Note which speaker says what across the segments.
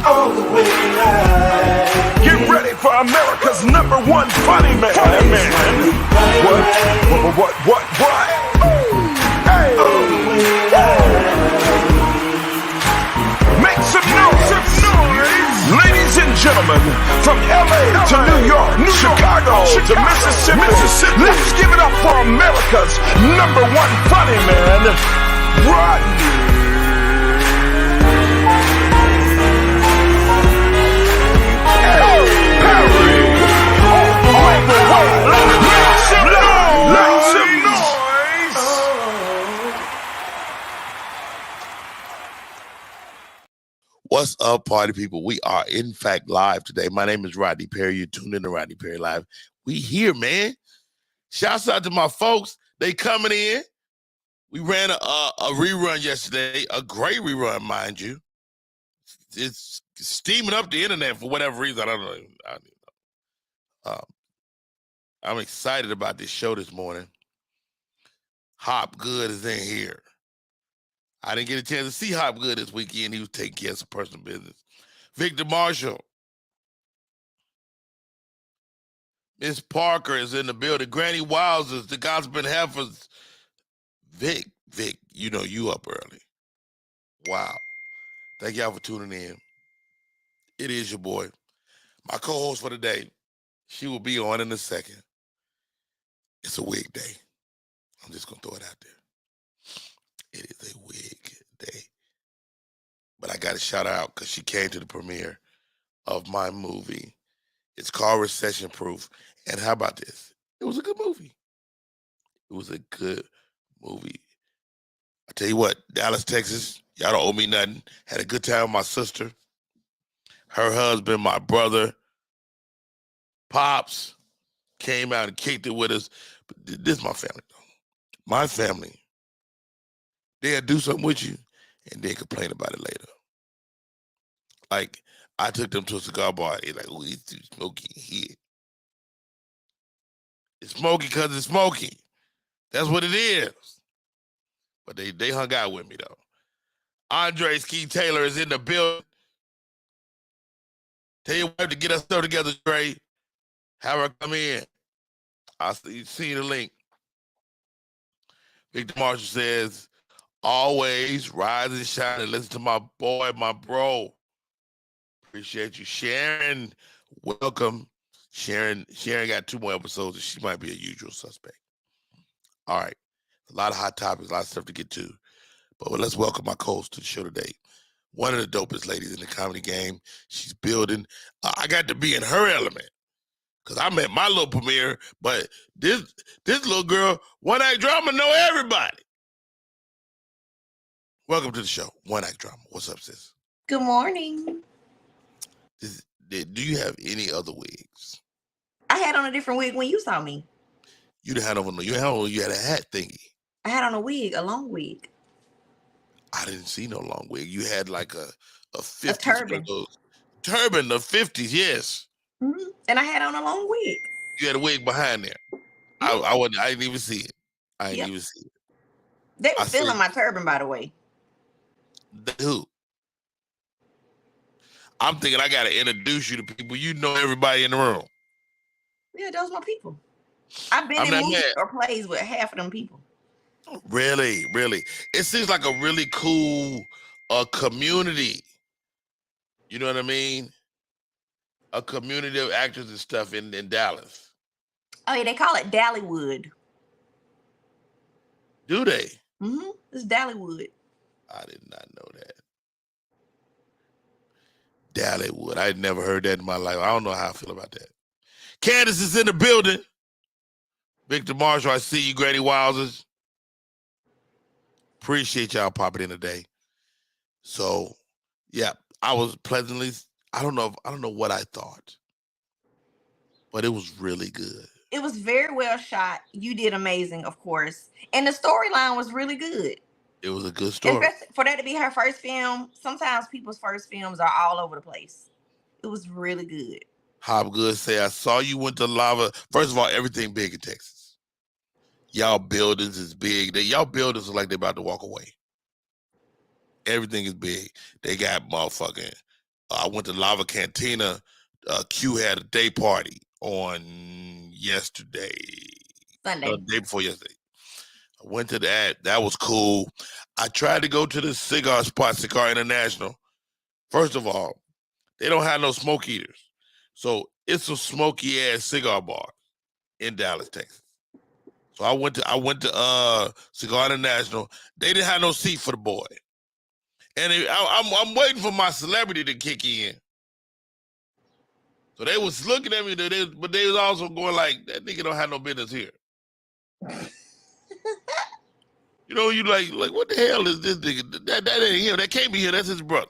Speaker 1: All the way live. Get ready for America's #1 funny man. What? Hey. All the way live. Make some noise. Ladies and gentlemen, from LA to New York, Chicago to Mississippi, let's give it up for America's #1 funny man, Rodney.
Speaker 2: What's up, party people? We are, in fact, live today. My name is Rodney Perry. You're tuned in to Rodney Perry Live. We here, man. Shouts out to my folks. They coming in. We ran a rerun yesterday, a great rerun, mind you. It's steaming up the internet for whatever reason. I don't know. I'm excited about this show this morning. Hop Good is in here. I didn't get a chance to see Hop Good this weekend. He was taking care of some personal business. Victor Marshall. Miss Parker is in the building. Granny Wowzers, the Gospel Heifers. Vic, you know you up early. Wow. Thank y'all for tuning in. It is your boy. My co-host for the day. She will be on in a second. It's a wig day. I'm just going to throw it out there. It is a wig day. But I got to shout her out because she came to the premiere of my movie. It's called Recession Proof. And how about this? It was a good movie. It was a good movie. I tell you what, Dallas, Texas, y'all don't owe me nothing. Had a good time with my sister, her husband, my brother, Pops, came out and kicked it with us. But this is my family, though. My family. They'll do something with you and then complain about it later. Like, I took them to a cigar bar. They're like, oh, it's too smoky in here. It's smoky because it's smoky. That's what it is. But they hung out with me, though. Andre Ski Taylor is in the building. Tell your wife to get us stuff together, Dre. Have her come in. I'll see the link. Victor Marshall says, always rise and shine and listen to my boy, my bro. Appreciate you. Sharon, welcome. Sharon got 2 more episodes and she might be a usual suspect. All right. A lot of hot topics, a lot of stuff to get to. But let's welcome my co-host to the show today. One of the dopest ladies in the comedy game. She's building. I got to be in her element because I'm at my little premiere, but this little girl, One Act Drama, know everybody. Welcome to the show, One Act Drama. What's up, sis?
Speaker 3: Good morning.
Speaker 2: Do you have any other wigs?
Speaker 3: I had on a different wig when you saw me.
Speaker 2: You had a hat thingy.
Speaker 3: I had on a wig, a long wig.
Speaker 2: I didn't see no long wig. You had like a 50s.
Speaker 3: A turban.
Speaker 2: Turban, the 50s, yes.
Speaker 3: Mm-hmm. And I had on a long wig.
Speaker 2: You had a wig behind there.
Speaker 3: Mm-hmm.
Speaker 2: I didn't even see it. I didn't even see it.
Speaker 3: They were stealing my turban, by the way.
Speaker 2: Who? I'm thinking I got to introduce you to people. You know everybody in the room.
Speaker 3: Yeah, those my people. I've been in movies or plays with half of them people.
Speaker 2: Really? It seems like a really cool community. You know what I mean? A community of actors and stuff in Dallas.
Speaker 3: Oh, yeah, they call it Dallywood.
Speaker 2: Do they?
Speaker 3: Mm-hmm. It's Dallywood.
Speaker 2: I did not know that. Dallywood. I had never heard that in my life. I don't know how I feel about that. Candace is in the building. Victor Marshall, I see you, Granny Wowzers. Appreciate y'all popping in today. So, yeah, I was pleasantly, I don't know what I thought, but it was really good.
Speaker 3: It was very well shot. You did amazing, of course. And the storyline was really good.
Speaker 2: It was a good story.
Speaker 3: Especially for that to be her first film, sometimes people's first films are all over the place. It was really good.
Speaker 2: Hop Good say, I saw you went to Lava. First of all, everything big in Texas. Y'all buildings is big. Y'all buildings are like they're about to walk away. Everything is big. They got motherfucking. I went to Lava Cantina. Q had a day party on yesterday.
Speaker 3: Sunday.
Speaker 2: The day before yesterday. I went to that. That was cool. I tried to go to the cigar spot, Cigar International. First of all, they don't have no smoke eaters. So it's a smoky ass cigar bar in Dallas, Texas. So I went to Cigar International. They didn't have no seat for the boy. And I'm waiting for my celebrity to kick in. So they was looking at me, but they was also going like, that nigga don't have no business here. You know, you like what the hell is this nigga? That ain't him. That can't be him. That's his brother.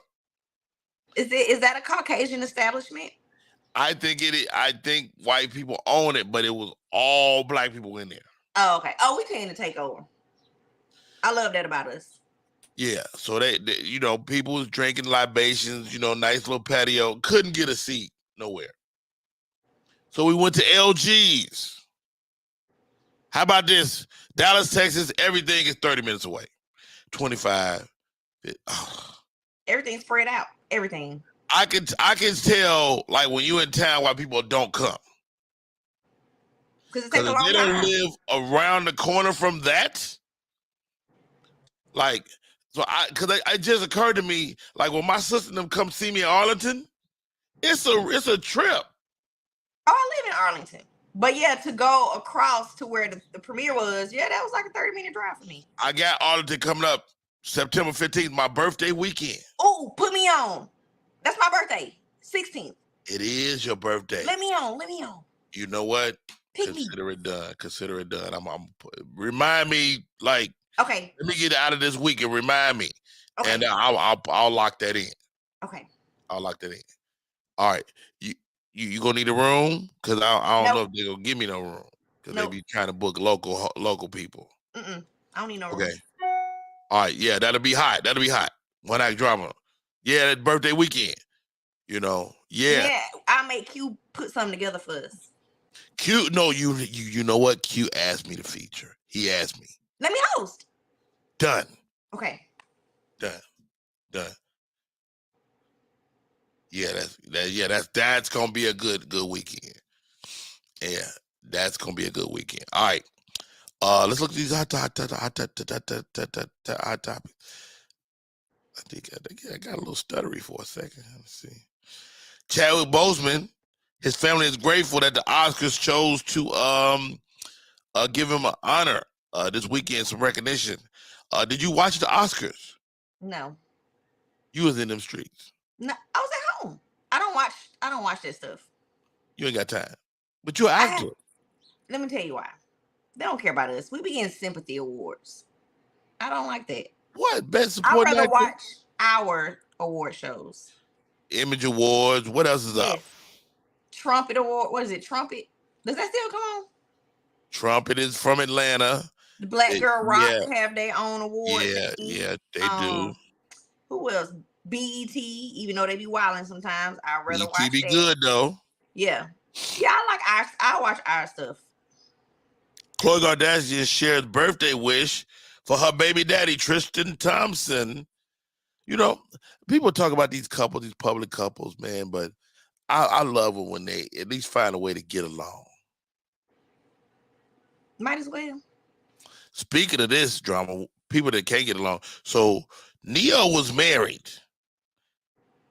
Speaker 3: Is that a Caucasian establishment?
Speaker 2: I think it is. I think white people own it, but it was all black people in there.
Speaker 3: Oh, okay. Oh, we came to take over. I love that about us.
Speaker 2: Yeah. So they you know, people was drinking libations, you know, nice little patio. Couldn't get a seat nowhere. So we went to LG's. How about this? Dallas, Texas, everything is 30 minutes away. 25.
Speaker 3: Everything's spread out. Everything.
Speaker 2: I can tell, like, when you in town, why people don't come.
Speaker 3: Because it takes a
Speaker 2: If
Speaker 3: long
Speaker 2: they
Speaker 3: time.
Speaker 2: don't live around the corner from that, like, so it just occurred to me, like, when my sister and them come see me in Arlington, it's a trip.
Speaker 3: Oh, I live in Arlington. But yeah, to go across to where the premiere was, yeah, that was like a 30-minute drive for me.
Speaker 2: I got Arlington coming up September 15th, my birthday weekend.
Speaker 3: Oh, put me on. That's my birthday, 16th.
Speaker 2: It is your birthday.
Speaker 3: Let me on.
Speaker 2: You know what? Consider it done. I'm remind me, like,
Speaker 3: okay.
Speaker 2: Let me get out of this week and remind me.
Speaker 3: Okay.
Speaker 2: And I'll lock that in.
Speaker 3: Okay.
Speaker 2: I'll lock that in. All right. You gonna need a room? Because I don't know if they're gonna give me no room. Because they be trying to book local people.
Speaker 3: I don't need no room.
Speaker 2: Okay. All right, yeah, that'll be hot. One act drama. Yeah, that birthday weekend. You know, yeah.
Speaker 3: Yeah, I'll make Q put something together for us.
Speaker 2: Q, no, you know what? Q asked me to feature. He asked me.
Speaker 3: Let me host.
Speaker 2: Done.
Speaker 3: Okay.
Speaker 2: Done. Yeah, that's gonna be a good weekend. Yeah, that's gonna be a good weekend. All right. Let's look at these hot topics. I think I got a little stuttery for a second. Let's see. Chadwick Boseman, his family is grateful that the Oscars chose to give him an honor this weekend, some recognition. Did you watch the Oscars?
Speaker 3: No.
Speaker 2: You was in them streets.
Speaker 3: No, I was at home. I don't watch that stuff.
Speaker 2: You ain't got time. But you're an actor.
Speaker 3: Let me tell you why. They don't care about us. We be getting sympathy awards. I don't like that.
Speaker 2: What? Best supporting actor?
Speaker 3: I'd rather watch our award shows.
Speaker 2: Image Awards. What else is up?
Speaker 3: Trumpet Award. What is it? Trumpet? Does that still come on?
Speaker 2: Trumpet is from Atlanta.
Speaker 3: The Black Girl Rock have their own award.
Speaker 2: Yeah, they do.
Speaker 3: Who else? BET, even though they be wilding sometimes, I'd rather watch that.
Speaker 2: BET be good though.
Speaker 3: Yeah, I watch our stuff.
Speaker 2: Khloe Kardashian shared birthday wish for her baby daddy, Tristan Thompson. You know, people talk about these couples, these public couples, man, but I love it when they at least find a way to get along.
Speaker 3: Might as well.
Speaker 2: Speaking of this drama, people that can't get along. So Neo was married.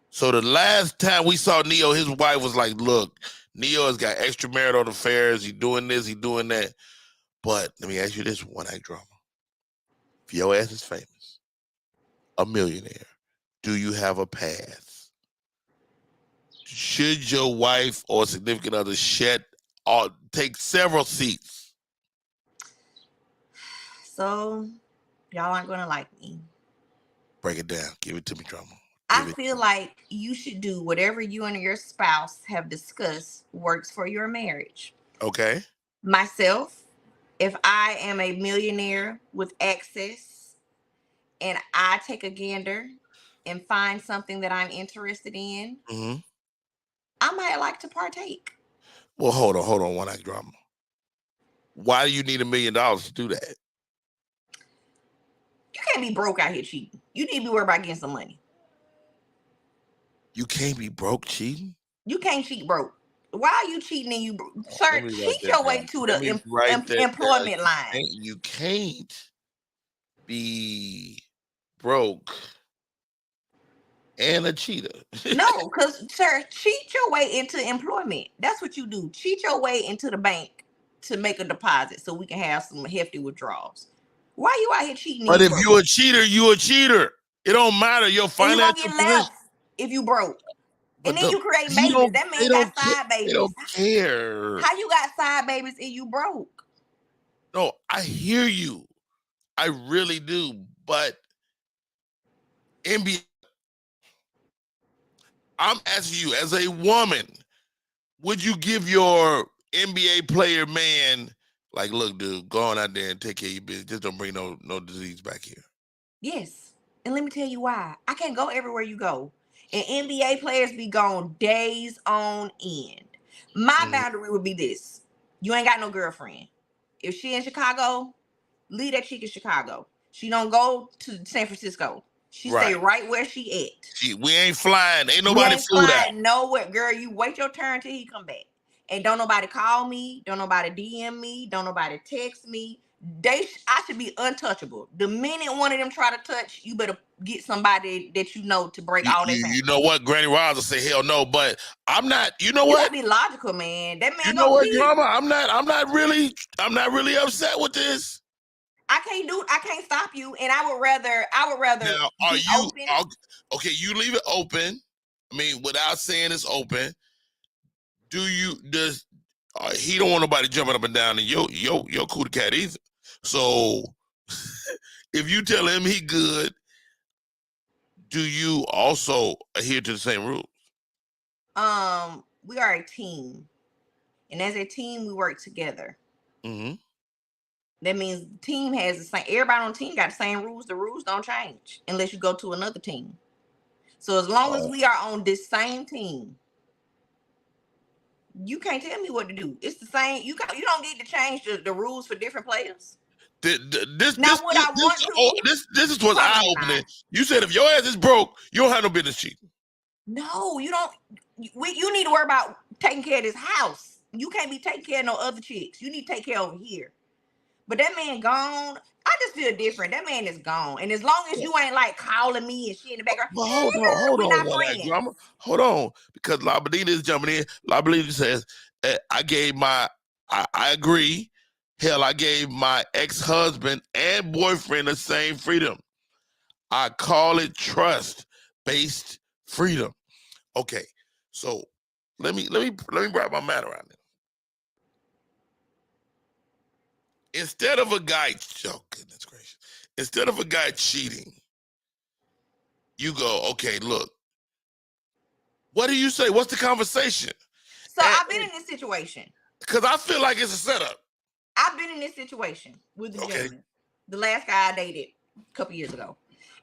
Speaker 2: So the last time we saw Neo, his wife was like, look, Neo has got extramarital affairs. He doing this, he doing that. But let me ask you this one act drama. If your ass is famous, a millionaire, do you have a pass? Should your wife or significant other take several seats?
Speaker 3: So y'all aren't gonna like me.
Speaker 2: Break it down. Give it to me, drama.
Speaker 3: I feel like you should do whatever you and your spouse have discussed works for your marriage.
Speaker 2: Okay.
Speaker 3: Myself, if I am a millionaire with access and I take a gander and find something that I'm interested in, I might like to partake.
Speaker 2: Well, hold on, one act drama. Why do you need $1 million to do that?
Speaker 3: You can't be broke out here cheating. You need to be worried about getting some money.
Speaker 2: You can't be broke cheating?
Speaker 3: You can't cheat broke. Why are you cheating and you, sir, cheat your way to the employment line.
Speaker 2: You can't be broke and a cheater.
Speaker 3: No, because, sir, cheat your way into employment. That's what you do. Cheat your way into the bank to make a deposit so we can have some hefty withdrawals. Why you out here cheating?
Speaker 2: But if you're a cheater, you're a cheater. It don't matter. Your financial
Speaker 3: position. Left if you broke.
Speaker 2: But
Speaker 3: and then you create babies. That man got side babies.
Speaker 2: They don't care.
Speaker 3: How you got side babies and you broke?
Speaker 2: No, I hear you. I really do. But NBA, I'm asking you, as a woman, would you give your NBA player man, like, look, dude, go on out there and take care of your business. Just don't bring no disease back here?
Speaker 3: Yes. And let me tell you why. I can't go everywhere you go. And NBA players be gone days on end. My boundary would be this. You ain't got no girlfriend. If she in Chicago, leave that chick in Chicago. She don't go to San Francisco. She stay right where she at.
Speaker 2: We ain't flying. Ain't nobody flew that.
Speaker 3: Nowhere, girl. You wait your turn till he come back. And don't nobody call me. Don't nobody DM me. Don't nobody text me. I should be untouchable. The minute one of them try to touch, you better get somebody that you know to break all that.
Speaker 2: You know what? Granny Wiles will say hell no, but I'm not. You know what?
Speaker 3: You gotta be logical, man. That man.
Speaker 2: You know what, drama? I'm not really upset with this.
Speaker 3: I can't stop you, and I would rather.
Speaker 2: Now, are you open. Okay? You leave it open. I mean, without saying it's open. Does he don't want nobody jumping up and down in your cootie cat either. So if you tell him he good, do you also adhere to the same rules?
Speaker 3: We are a team, and as a team, we work together.
Speaker 2: Mm-hmm.
Speaker 3: That means the team has the same. Everybody on the team got the same rules. The rules don't change unless you go to another team. So as long as we are on this same team, you can't tell me what to do. It's the same. You don't get to change the rules for different players.
Speaker 2: This is what's eye-opening. You said if your ass is broke, you don't have no business cheating.
Speaker 3: No, you don't. You need to worry about taking care of this house. You can't be taking care of no other chicks. You need to take care over here. But that man gone. I just feel different. That man is gone. And as long as you ain't like calling me and shit in the background.
Speaker 2: But hold on. Because Labadina is jumping in. Labadina says, I agree. Hell, I gave my ex-husband and boyfriend the same freedom. I call it trust-based freedom. Okay, so let me wrap my mind around it. Instead of a guy, goodness gracious, instead of a guy cheating, you go, okay, look, what do you say? What's the conversation?
Speaker 3: So I've been in this situation.
Speaker 2: Because I feel like it's a setup.
Speaker 3: I've been in this situation with the gentleman, the last guy I dated a couple years ago.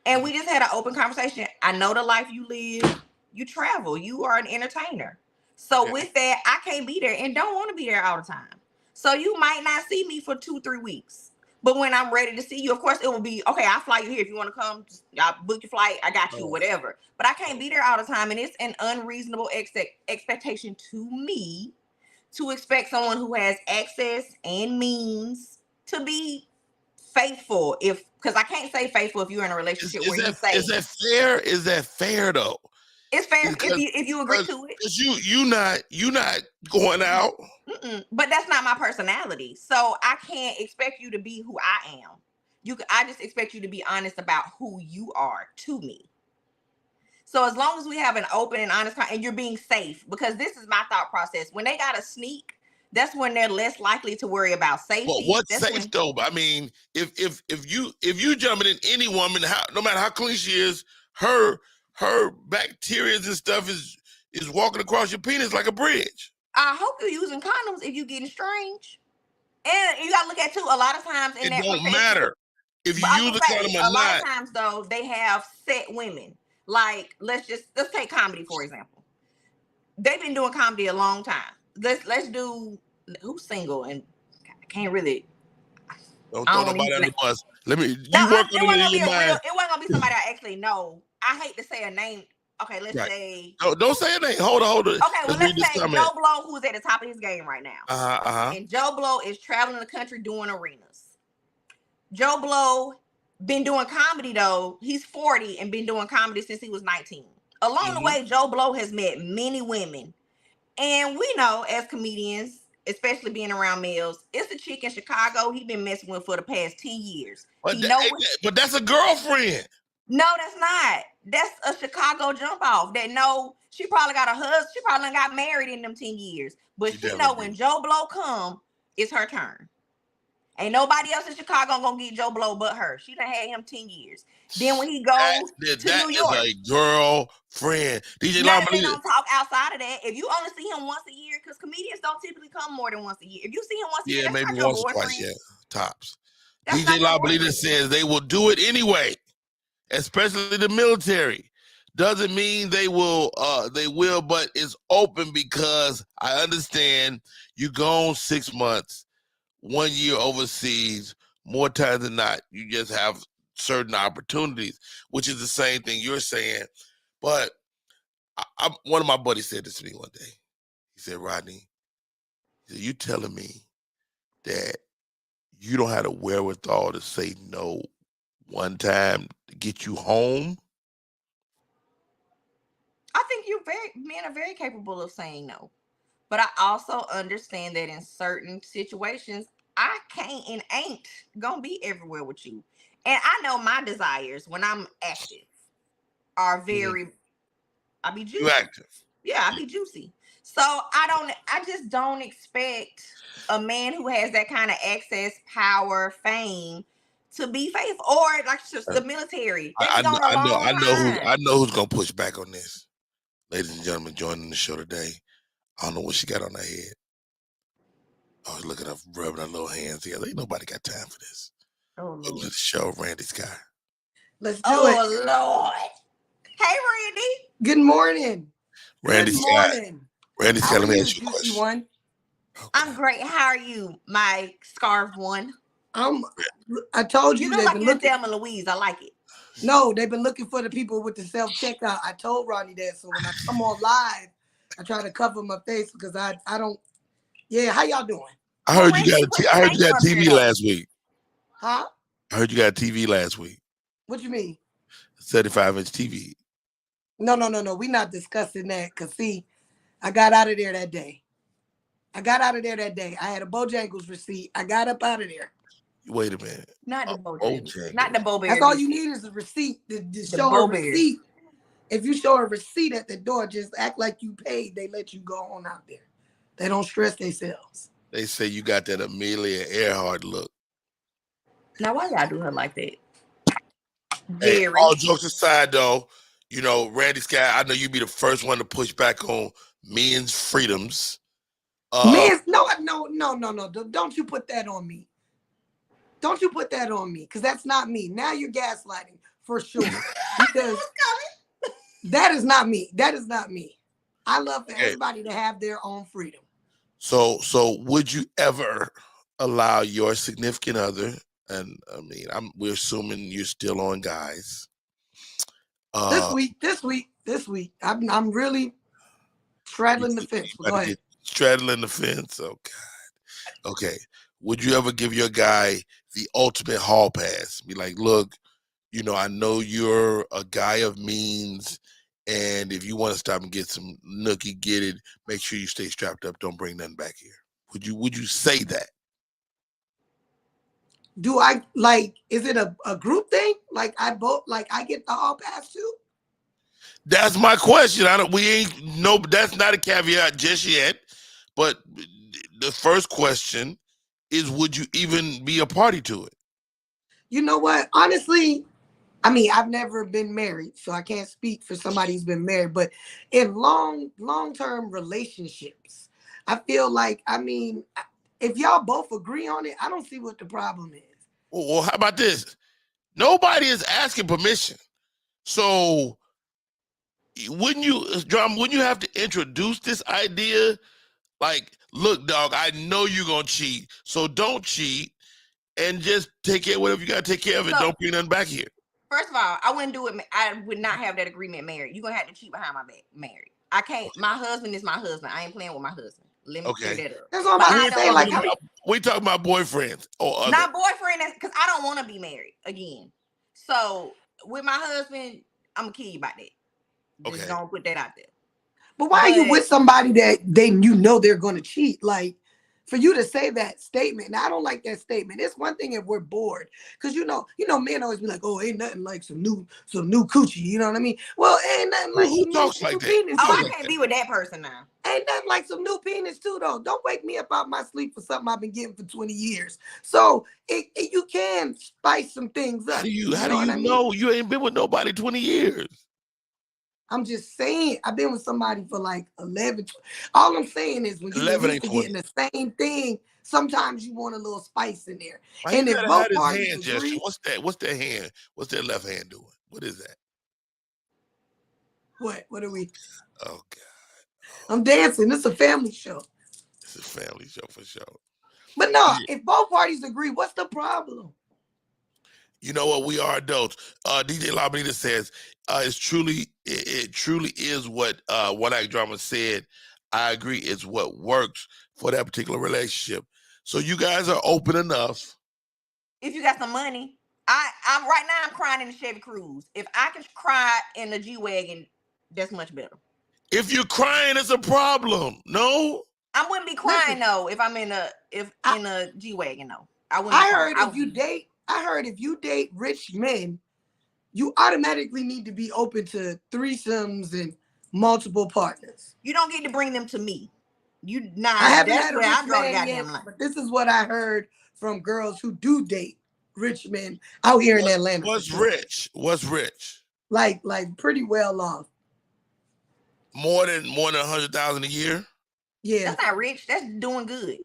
Speaker 3: And we just had an open conversation. I know the life you live. You travel. You are an entertainer. So with that, I can't be there and don't want to be there all the time. So you might not see me for 2-3 weeks. But when I'm ready to see you, of course, it will be, okay, I'll fly you here. If you want to come, I'll book your flight. I got you, whatever. But I can't be there all the time. And it's an unreasonable expectation to me to expect someone who has access and means to be faithful. Because I can't say faithful if you're in a relationship where you say.
Speaker 2: Is that fair? Is that fair, though?
Speaker 3: It's fair if you agree to it.
Speaker 2: Because you not going out.
Speaker 3: But that's not my personality. So I can't expect you to be who I am. I just expect you to be honest about who you are to me. So as long as we have an open and honest and you're being safe, because this is my thought process. When they got to sneak, that's when they're less likely to worry about safety.
Speaker 2: Well, what's safe though? I mean, if you jumping in any woman, no matter how clean she is, her bacteria and stuff is walking across your penis like a bridge.
Speaker 3: I hope you're using condoms if you're getting strange. And you gotta look at too, a lot of times in that
Speaker 2: don't matter if you use a condom or not. A lot of times though,
Speaker 3: they have set women. Like let's take comedy for example. They've been doing comedy a long time. Let's do who's single and I can't really.
Speaker 2: Don't
Speaker 3: I
Speaker 2: throw
Speaker 3: don't
Speaker 2: nobody
Speaker 3: even.
Speaker 2: under the bus. Let me.
Speaker 3: No,
Speaker 2: You work
Speaker 3: it
Speaker 2: on
Speaker 3: wasn't
Speaker 2: it
Speaker 3: gonna
Speaker 2: in
Speaker 3: be
Speaker 2: your
Speaker 3: a real.
Speaker 2: mind.
Speaker 3: It wasn't gonna be somebody I actually know. I hate to say a name. Okay, let's
Speaker 2: Right.
Speaker 3: say.
Speaker 2: Don't say a name. Hold on.
Speaker 3: Okay, well,
Speaker 2: Let's read
Speaker 3: let's
Speaker 2: this
Speaker 3: say
Speaker 2: comment.
Speaker 3: Joe Blow, who's at the top of his game right now. And Joe Blow is traveling the country doing arenas. Joe Blow been doing comedy though. He's 40 and been doing comedy since he was 19. Along the way, Joe Blow has met many women. And we know as comedians, especially being around males, it's a chick in Chicago he been messing with for the past 10 years.
Speaker 2: But that's a girlfriend.
Speaker 3: No, that's not. That's a Chicago jump off. That no, she probably got a husband. She probably got married in them 10 years. But she know when Joe Blow come, it's her turn. Ain't nobody else in Chicago gonna get Joe Blow but her. She done had him 10 years. Then when he goes to New York,
Speaker 2: that is a girlfriend. DJ
Speaker 3: now
Speaker 2: Lama,
Speaker 3: they don't talk outside of that. If you only see him once a year, because comedians don't typically come more than once a year. If you see him once a year, that's
Speaker 2: maybe
Speaker 3: not your
Speaker 2: once or
Speaker 3: boyfriend.
Speaker 2: twice, tops.
Speaker 3: That's
Speaker 2: DJ Lama says they will do it anyway, especially the military. Doesn't mean they will, but it's open because I understand you gone 6 months, 1 year overseas, more times than not. You just have certain opportunities, which is the same thing you're saying. But one of my buddies said this to me one day. He said, Rodney, you telling me that you don't have the wherewithal to say no one time to get you home?
Speaker 3: I think men are very capable of saying no. But I also understand that in certain situations, I can't and ain't gonna be everywhere with you. And I know my desires when I'm active are very, I be juicy.
Speaker 2: You active.
Speaker 3: Yeah, I be juicy. So I just don't expect a man who has that kind of access, power, fame to be faithful, or like the military.
Speaker 2: I know who's gonna push back on this. Ladies and gentlemen, joining the show today. I don't know what she got on her head. Oh, look at her rubbing her little hands together. Ain't nobody got time for this.
Speaker 3: Oh Lord.
Speaker 2: Welcome to the show, Randy Scott.
Speaker 4: Let's do it.
Speaker 3: Oh Lord. Hey Randy.
Speaker 4: Good morning.
Speaker 2: Randy Scott. Randy Scott, let me ask you a question.
Speaker 4: One?
Speaker 3: Okay. I'm great. How are you, my scarf one?
Speaker 4: I told you
Speaker 3: look like you're Thelma Louise. I like it.
Speaker 4: No, they've been looking for the people with the self-checkout. I told Ronnie that, so when I come on live, I try to cover my face because I don't. Yeah, how y'all doing?
Speaker 2: I heard you got TV last week.
Speaker 4: Huh?
Speaker 2: I heard you got TV last week.
Speaker 4: What you mean?
Speaker 2: 75-inch TV.
Speaker 4: No. We're not discussing that because see, I got out of there that day. I had a Bojangles receipt. I got up out of there.
Speaker 2: Wait a minute.
Speaker 3: Not the Bojangles. Not the Bowberry.
Speaker 4: That's all you need is a receipt. To show a receipt. If you show a receipt at the door, just act like you paid. They let you go on out there. They don't stress themselves.
Speaker 2: They say you got that Amelia Earhart look.
Speaker 3: Now, why y'all do her like that?
Speaker 2: Hey, all jokes aside, though, you know, Randy Scott, I know you be the first one to push back on men's freedoms.
Speaker 4: No. Don't you put that on me. Don't you put that on me, because that's not me. Now you're gaslighting for sure. Because that is not me. That is not me. I love for everybody to have their own freedom. So
Speaker 2: would you ever allow your significant other, and I mean, we're assuming you're still on guys.
Speaker 4: This week, I'm really straddling the fence. Go ahead.
Speaker 2: Straddling the fence. Oh God. Okay. Would you ever give your guy the ultimate hall pass? Be like, look, you know, I know you're a guy of means, and if you want to stop and get some nookie, get it. Make sure you stay strapped up. Don't bring nothing back here. Would you say that?
Speaker 4: Do I is it a group thing? I get the hall pass too?
Speaker 2: That's my question. That's not a caveat just yet. But the first question is, would you even be a party to it?
Speaker 4: You know what? Honestly, I mean, I've never been married, so I can't speak for somebody who's been married. But in long-term relationships, I feel like, I mean, if y'all both agree on it, I don't see what the problem is.
Speaker 2: Well, how about this? Nobody is asking permission. So wouldn't you have to introduce this idea? Like, look, dog, I know you're going to cheat, so don't cheat. and just take care of whatever you got to take care of it.
Speaker 3: So-
Speaker 2: Don't bring nothing back here.
Speaker 3: First of all, I wouldn't do it. I would not have that agreement married. You're gonna have to cheat behind my back married. I can't. My husband is my husband. I ain't playing with my husband. Let me clear that up.
Speaker 4: That's what I'm
Speaker 3: But
Speaker 4: about
Speaker 3: I
Speaker 4: to say.
Speaker 3: don't
Speaker 4: Like,
Speaker 3: wanna-
Speaker 2: We talking about boyfriends or other.
Speaker 3: not boyfriend, because I don't want to be married again. So with my husband, I'm gonna kill you about that. Just
Speaker 2: Okay.
Speaker 3: don't put that out there.
Speaker 4: but why are you with somebody that they're gonna cheat? Like, for you to say that statement, now, I don't like that statement. It's one thing if we're bored, because you know, men always be like, "Oh, ain't nothing like some new coochie." You know what I mean? Well, ain't nothing like
Speaker 2: Who
Speaker 4: some
Speaker 2: talks
Speaker 4: new
Speaker 2: like that?
Speaker 4: penis.
Speaker 3: Oh, I
Speaker 2: like
Speaker 3: can't
Speaker 2: that.
Speaker 3: be with that person now.
Speaker 4: Ain't nothing like some new penis too, though. Don't wake me up out my sleep for something I've been getting for 20 years. So you can spice some things up.
Speaker 2: How do you
Speaker 4: what I mean?
Speaker 2: know you ain't been with nobody 20 years?
Speaker 4: I'm just saying, I've been with somebody for like 11. All I'm saying is when you're
Speaker 2: 11
Speaker 4: used to
Speaker 2: ain't
Speaker 4: getting the same thing, sometimes you want a little spice in there.
Speaker 2: Why
Speaker 4: And
Speaker 2: you
Speaker 4: if
Speaker 2: gotta
Speaker 4: both
Speaker 2: have his
Speaker 4: parties
Speaker 2: hand gesture?
Speaker 4: agree,
Speaker 2: What's that hand? What's that left hand doing? What is that?
Speaker 4: what are we?
Speaker 2: Oh God.
Speaker 4: I'm dancing. This is a family show.
Speaker 2: It's a family show for sure.
Speaker 4: But no, if both parties agree, what's the problem?
Speaker 2: You know what? We are adults. DJ Labanita says, it truly is what One Act Drama said. I agree. It's what works for that particular relationship. So you guys are open enough.
Speaker 3: If you got some money, I'm right now. I'm crying in the Chevy Cruze. If I can cry in the G-Wagon, that's much better.
Speaker 2: If you're crying, it's a problem. No,
Speaker 3: I wouldn't be crying though if I'm in a G-Wagon. No, I wouldn't.
Speaker 4: I heard if you date rich men, you automatically need to be open to threesomes and multiple partners.
Speaker 3: You don't get to bring them to me.
Speaker 4: I haven't
Speaker 3: that's
Speaker 4: had a
Speaker 3: where I
Speaker 4: rich
Speaker 3: draw the
Speaker 4: man
Speaker 3: goddamn
Speaker 4: yet,
Speaker 3: line.
Speaker 4: but this is what I heard from girls who do date rich men out here in Atlanta.
Speaker 2: What's rich? What's rich?
Speaker 4: Like pretty well off.
Speaker 2: More than 100,000 a year.
Speaker 4: Yeah,
Speaker 3: That's not rich. That's doing good.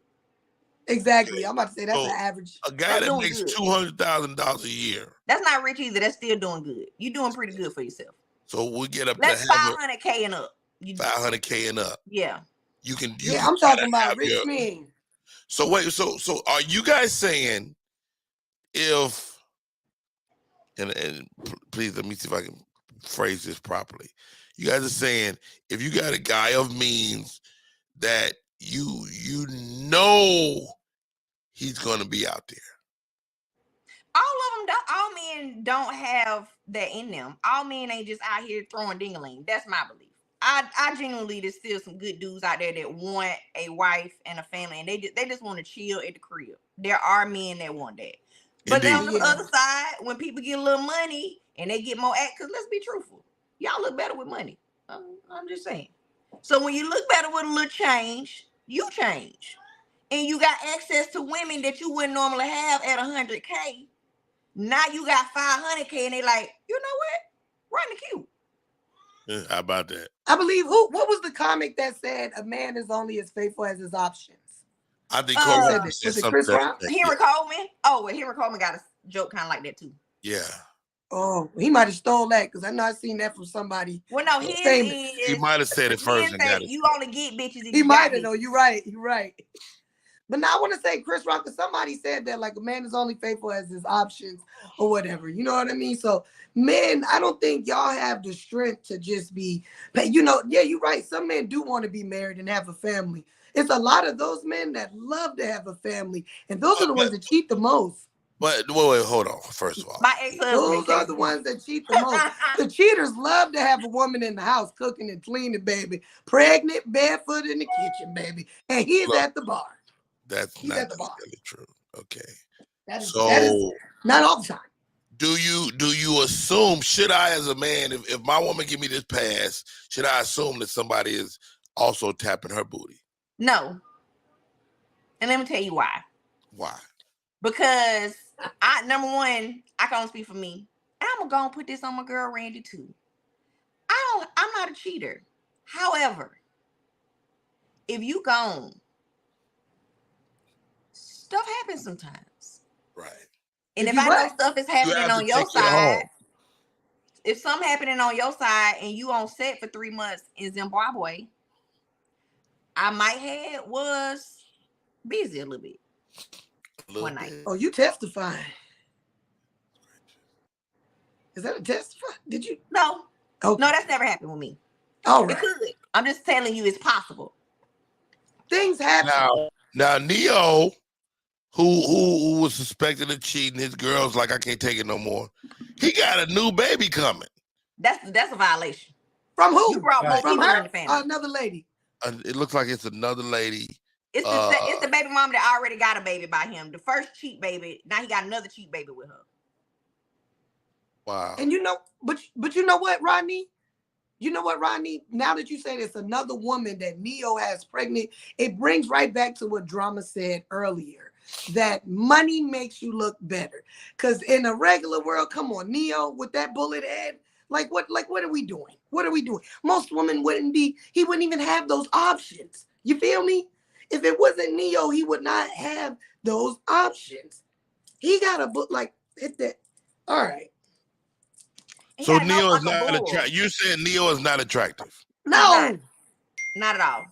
Speaker 4: exactly. I'm about to say that's
Speaker 2: So,
Speaker 4: an average.
Speaker 2: A guy
Speaker 3: That's
Speaker 2: that
Speaker 3: doing
Speaker 2: makes
Speaker 3: good.
Speaker 2: $200,000 a year.
Speaker 3: That's not rich either. That's still doing good. You're doing pretty good for yourself.
Speaker 2: So we get up
Speaker 3: That's
Speaker 2: to have
Speaker 3: 500K and up.
Speaker 2: 500K and up.
Speaker 3: Yeah.
Speaker 2: You can.
Speaker 4: Yeah, I'm talking about rich men.
Speaker 2: So wait. So are you guys saying if and please let me see if I can phrase this properly. You guys are saying if you got a guy of means that you know he's gonna be out there.
Speaker 3: All men don't have that in them. All men ain't just out here throwing ding-a-ling. That's my belief. I genuinely, there's still some good dudes out there that want a wife and a family, and they just want to chill at the crib. There are men that want that. But then on the other side, when people get a little money and they get more because let's be truthful, y'all look better with money. I'm just saying. So when you look better with a little change, you change. And you got access to women that you wouldn't normally have at 100K. Now you got 500K, and they like, you know what? Run the queue.
Speaker 2: How about that?
Speaker 4: I believe what was the comic that said a man is only as faithful as his options?
Speaker 2: I think
Speaker 4: was it Chris Rock?
Speaker 3: Henry Coleman. Oh, well, Henry Coleman got a joke kind of like that too.
Speaker 2: Yeah.
Speaker 4: Oh, he might have stole that because I know I seen that from somebody.
Speaker 3: Well, no,
Speaker 2: he might have said it first. And got it.
Speaker 3: You only get bitches.
Speaker 4: He might have. No, you're right. You're right. But now I want to say Chris Rock, because somebody said that like a man is only faithful as his options or whatever. You know what I mean? So men, I don't think y'all have the strength to just be, you know, yeah, you're right. Some men do want to be married and have a family. It's a lot of those men that love to have a family. And those are the ones that cheat the most.
Speaker 2: But wait, hold on. First of all,
Speaker 3: my ex-husband.
Speaker 4: Those are the ones that cheat the most. The cheaters love to have a woman in the house cooking and cleaning, baby. Pregnant, barefoot in the kitchen, baby. And he's at the bar.
Speaker 2: That's not necessarily true. Okay.
Speaker 4: That is not all the time.
Speaker 2: Do you assume, should I as a man, if my woman give me this pass, should I assume that somebody is also tapping her booty?
Speaker 3: No. And let me tell you why.
Speaker 2: Why?
Speaker 3: Because number one, I can only speak for me. And I'm gonna put this on my girl Randy too. I'm not a cheater. However, if you gone, stuff happens sometimes.
Speaker 2: Right.
Speaker 3: And if I know stuff is happening on your side, if something happening on your side and you on set for 3 months in Zimbabwe, I might was busy a little bit. One night.
Speaker 4: Oh, you testifying? Is that a testify? Did you?
Speaker 3: No.
Speaker 4: Okay.
Speaker 3: No, that's never happened with me.
Speaker 4: All right.
Speaker 3: It could. I'm just telling you, it's possible.
Speaker 4: Things happen.
Speaker 2: Now Neo, who was suspected of cheating, his girl's like, I can't take it no more. He got a new baby coming.
Speaker 3: That's a violation.
Speaker 4: From who?
Speaker 3: You brought more
Speaker 4: From
Speaker 3: people
Speaker 4: her?
Speaker 3: in the family.
Speaker 4: Another lady.
Speaker 2: It looks like it's another lady.
Speaker 3: It's the baby mom that already got a baby by him. The first cheat baby. Now he got another cheat baby with her.
Speaker 2: Wow.
Speaker 4: And you know, but you know what, Rodney? You know what, Rodney? Now that you say it's another woman that Neo has pregnant, it brings right back to what Drama said earlier, that money makes you look better. Because in a regular world, come on, Neo with that bullet head, what are we doing? What are we doing? Most women he wouldn't even have those options. You feel me? If it wasn't Neo, he would not have those options. He got a book hit that. All right.
Speaker 2: So Neo is not attractive. You said Neo is not attractive.
Speaker 4: No.
Speaker 3: Not at all.